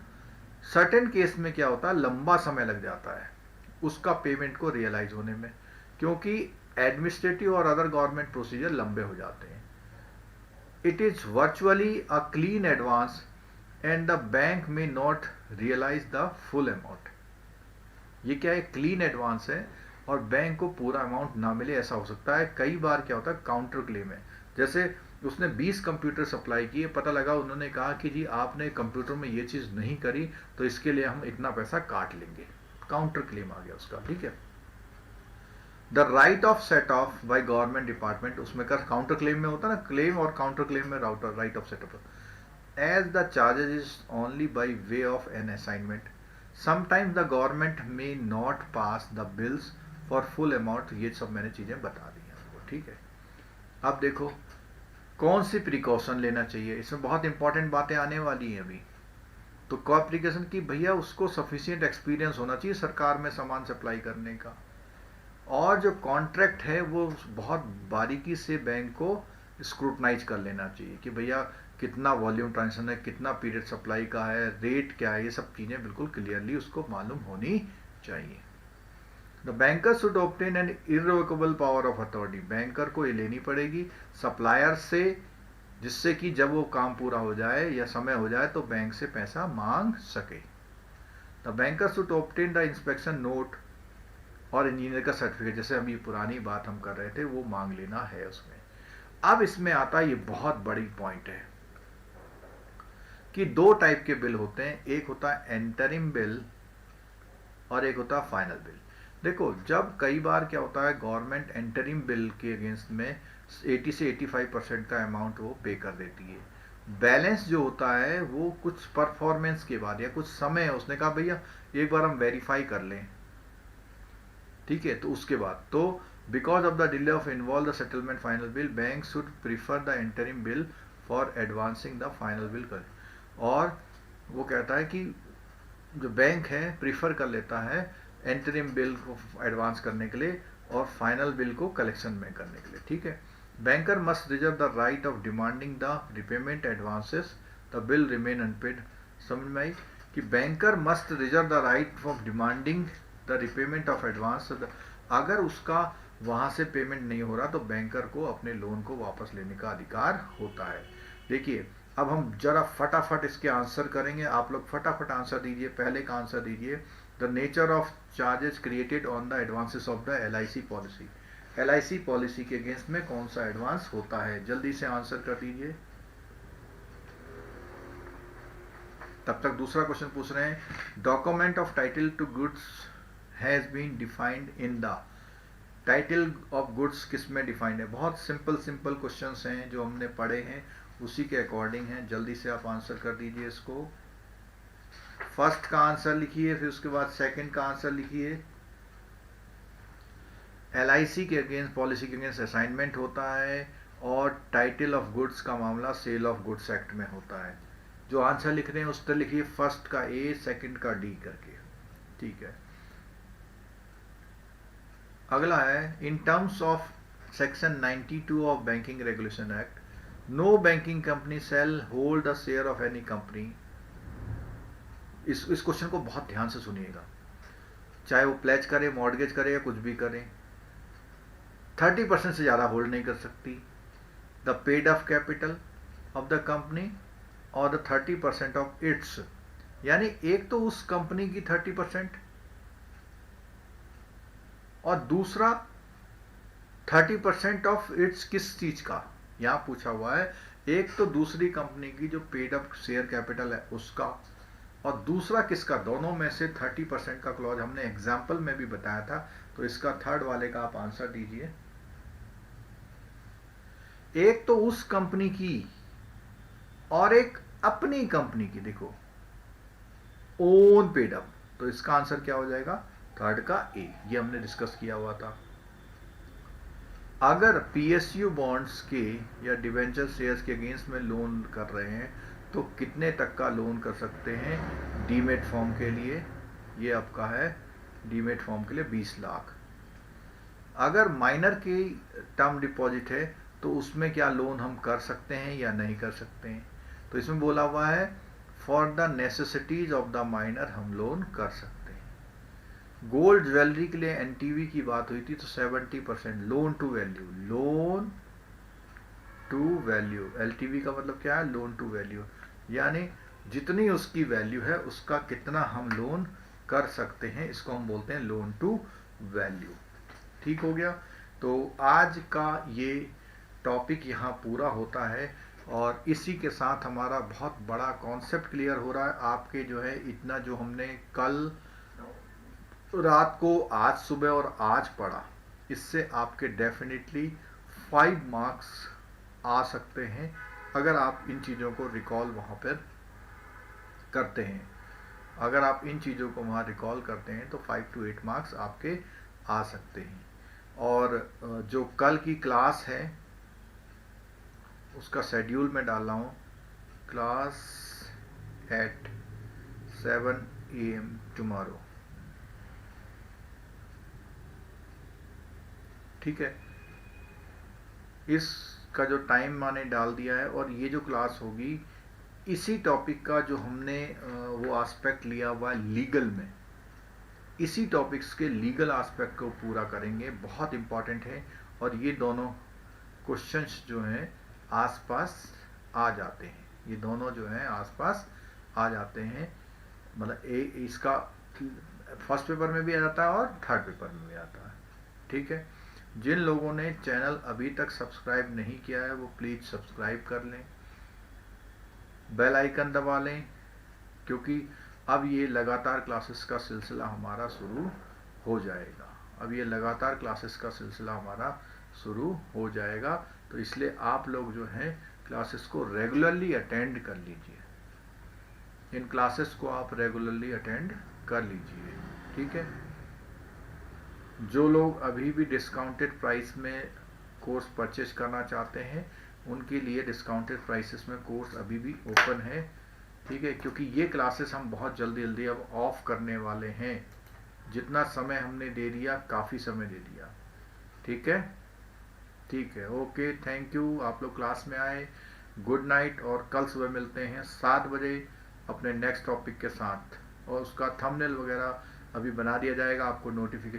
सर्टेन केस में क्या होता है लंबा समय लग जाता है उसका पेमेंट को रियलाइज होने में, क्योंकि एडमिनिस्ट्रेटिव और अदर गवर्नमेंट प्रोसीजर लंबे हो जाते हैं। It is virtually a clean advance and the bank may not realise the full amount. ये क्या है, क्लीन एडवांस है और बैंक को पूरा अमाउंट ना मिले, ऐसा हो सकता है। कई बार क्या होता है काउंटर क्लेम है, जैसे उसने 20 कंप्यूटर सप्लाई किए, पता लगा उन्होंने कहा कि जी आपने कंप्यूटर में ये चीज नहीं करी तो इसके लिए हम इतना पैसा काट लेंगे, काउंटर क्लेम आ गया उसका। ठीक है। The right of set of by government department, उसमें कर काउंटर क्लेम में होता है ना, क्लेम और काउंटर क्लेम में right of set off, as the charges is only by way of an assignment. Sometimes the government may not pass the bills for full amount. ये सब मैंने चीजें बता दी आपको। ठीक है। अब देखो कौन सी प्रिकॉशन लेना चाहिए, इसमें बहुत इंपॉर्टेंट बातें आने वाली हैं अभी। तो कॉप्लिकेशन की भैया उसको सफिशिएंट एक्सपीरियंस होना चाहिए सरकार में सामान सप्लाई करने का, और जो कॉन्ट्रैक्ट है वो बहुत बारीकी से बैंक को स्क्रूटनाइज कर लेना चाहिए कि भैया कितना वॉल्यूम ट्रांजेक्शन है, कितना पीरियड सप्लाई का है, रेट क्या है, ये सब चीजें बिल्कुल क्लियरली उसको मालूम होनी चाहिए। The banker should obtain an irrevocable power of authority, banker को ये लेनी पड़ेगी सप्लायर से जिससे कि जब वो काम पूरा हो जाए या समय हो जाए तो बैंक से पैसा मांग सके। The banker should obtain the inspection note और इंजीनियर का सर्टिफिकेट, जैसे हम ये पुरानी बात हम कर रहे थे वो मांग लेना है उसमें। अब इसमें आता है, ये बहुत बड़ी पॉइंट है कि दो टाइप के बिल होते हैं, एक होता है एंटरिम बिल और एक होता है फाइनल बिल। देखो, जब कई बार क्या होता है, गवर्नमेंट एंटरिम बिल के अगेंस्ट में 80 से 85% का अमाउंट वो पे कर देती है। बैलेंस जो होता है वो कुछ परफॉर्मेंस के बाद या कुछ समय उसने कहा भैया एक बार हम वेरीफाई कर लें, ठीक है, तो उसके बाद तो because of the delay of involve the settlement final bill, bank should prefer the interim bill for advancing the final bill कर। और वो कहता है कि जो बैंक है प्रीफर कर लेता है एंटरिम बिल को एडवांस करने के लिए और फाइनल बिल को कलेक्शन में करने के लिए, ठीक है। Banker must reserve the right of demanding the repayment advances the bill remain unpaid. समझ में आई कि banker must reserve the right of demanding the repayment of advance. अगर उसका वहां से पेमेंट नहीं हो रहा तो बैंकर को अपने लोन को वापस लेने का अधिकार होता है। देखिए, अब हम जरा फटाफट इसके आंसर करेंगे, आप लोग फटाफट आंसर दीजिए। पहले का आंसर दीजिए, the nature of charges created on the advances of the LIC policy. LIC policy के अगेंस्ट में कौन सा एडवांस होता है, जल्दी से आंसर कर दीजिए। तब तक दूसरा क्वेश्चन पूछ रहे हैं, document of title to goods has been defined in the. Title of goods किस में डिफाइंड है? बहुत सिंपल सिंपल क्वेश्चंस हैं जो हमने पढ़े हैं, उसी के अकॉर्डिंग हैं। जल्दी से आप आंसर कर दीजिए इसको। फर्स्ट का आंसर लिखिए, फिर उसके बाद सेकंड का आंसर लिखिए। LIC के अगेंस्ट, पॉलिसी के अगेंस्ट असाइनमेंट होता है और टाइटल ऑफ गुड्स का मामला सेल ऑफ गुड्स एक्ट में होता है। जो आंसर लिख रहे हैं उस पर लिखिए फर्स्ट का A, सेकंड का D करके, ठीक है। अगला है, in terms of section 92 of banking regulation act, no banking company shall hold the share of any company. इस क्वेश्चन को बहुत ध्यान से सुनिएगा, चाहे वो प्लेज करे, मॉर्गेज करे या कुछ भी करे, 30% से ज्यादा होल्ड नहीं कर सकती। The paid of capital of the company और द 30% ऑफ इट्स, यानी एक तो उस कंपनी की 30% और दूसरा 30% ऑफ इट्स किस चीज का, यहां पूछा हुआ है। एक तो दूसरी कंपनी की जो पेड अप शेयर कैपिटल है उसका, और दूसरा किसका, दोनों में से 30% का क्लॉज हमने एग्जाम्पल में भी बताया था। तो इसका थर्ड वाले का आप आंसर दीजिए। एक तो उस कंपनी की और एक अपनी कंपनी की, देखो ओन पेड अप, तो इसका आंसर क्या हो जाएगा, थर्ड का A। ये हमने डिस्कस किया हुआ था। अगर PSU बॉन्ड्स के या डिवेंचर शेयर्स के अगेंस्ट में लोन कर रहे हैं तो कितने तक का लोन कर सकते हैं डीमेट फॉर्म के लिए, ये आपका है डीमेट फॉर्म के लिए 20 लाख। अगर माइनर की टर्म डिपॉजिट है तो उसमें क्या लोन हम कर सकते हैं या नहीं कर सकते हैं, तो इसमें बोला हुआ है for the necessities of the minor हम लोन कर सकते हैं। गोल्ड ज्वेलरी के लिए NTV की बात हुई थी तो 70% loan to value, loan to value, LTV का मतलब क्या है, लोन टू वैल्यू, यानी जितनी उसकी वैल्यू है उसका कितना हम लोन कर सकते हैं, इसको हम बोलते हैं लोन टू वैल्यू। ठीक हो गया। तो आज का ये टॉपिक यहाँ पूरा होता है और इसी के साथ हमारा बहुत बड़ा कॉन्सेप्ट क्लियर हो रहा है। आपके जो है इतना जो हमने कल रात को, आज सुबह और आज पढ़ा, इससे आपके डेफिनेटली 5 मार्क्स आ सकते हैं अगर आप इन चीज़ों को रिकॉल वहाँ पर करते हैं। अगर आप इन चीज़ों को वहाँ रिकॉल करते हैं तो 5 to 8 मार्क्स आपके आ सकते हैं। और जो कल की क्लास है उसका शेड्यूल में डाल रहा हूँ, क्लास एट 7 AM टुमारो, ठीक है। इसका जो टाइम मैंने डाल दिया है और ये जो क्लास होगी इसी टॉपिक का जो हमने वो एस्पेक्ट लिया हुआ है लीगल में, इसी टॉपिक्स के लीगल एस्पेक्ट को पूरा करेंगे, बहुत इंपॉर्टेंट है। और ये दोनों क्वेश्चंस जो हैं आसपास आ जाते हैं, ये दोनों जो हैं आसपास आ जाते हैं। मतलब इसका फर्स्ट पेपर में भी आ जाता है और थर्ड पेपर में भी आता है। ठीक है, जिन लोगों ने चैनल अभी तक सब्सक्राइब नहीं किया है वो प्लीज़ सब्सक्राइब कर लें, बेल आइकन दबा लें, क्योंकि अब ये लगातार क्लासेस का सिलसिला हमारा शुरू हो जाएगा। अब ये लगातार क्लासेस का सिलसिला हमारा शुरू हो जाएगा, तो इसलिए आप लोग जो हैं क्लासेस को रेगुलरली अटेंड कर लीजिए। इन क्लासेस को आप रेगुलरली अटेंड कर लीजिए। ठीक है, जो लोग अभी भी डिस्काउंटेड प्राइस में कोर्स परचेज करना चाहते हैं उनके लिए डिस्काउंटेड प्राइसेस में कोर्स अभी भी ओपन है। ठीक है, क्योंकि ये क्लासेस हम बहुत जल्दी जल्दी अब ऑफ करने वाले हैं। जितना समय हमने दे दिया, काफ़ी समय दे दिया। ठीक है, ठीक है, ओके, थैंक यू। आप लोग क्लास में आए, गुड नाइट, और कल सुबह मिलते हैं 7 बजे अपने नेक्स्ट टॉपिक के साथ, और उसका थंबनेल वगैरह अभी बना दिया जाएगा, आपको नोटिफिकेशन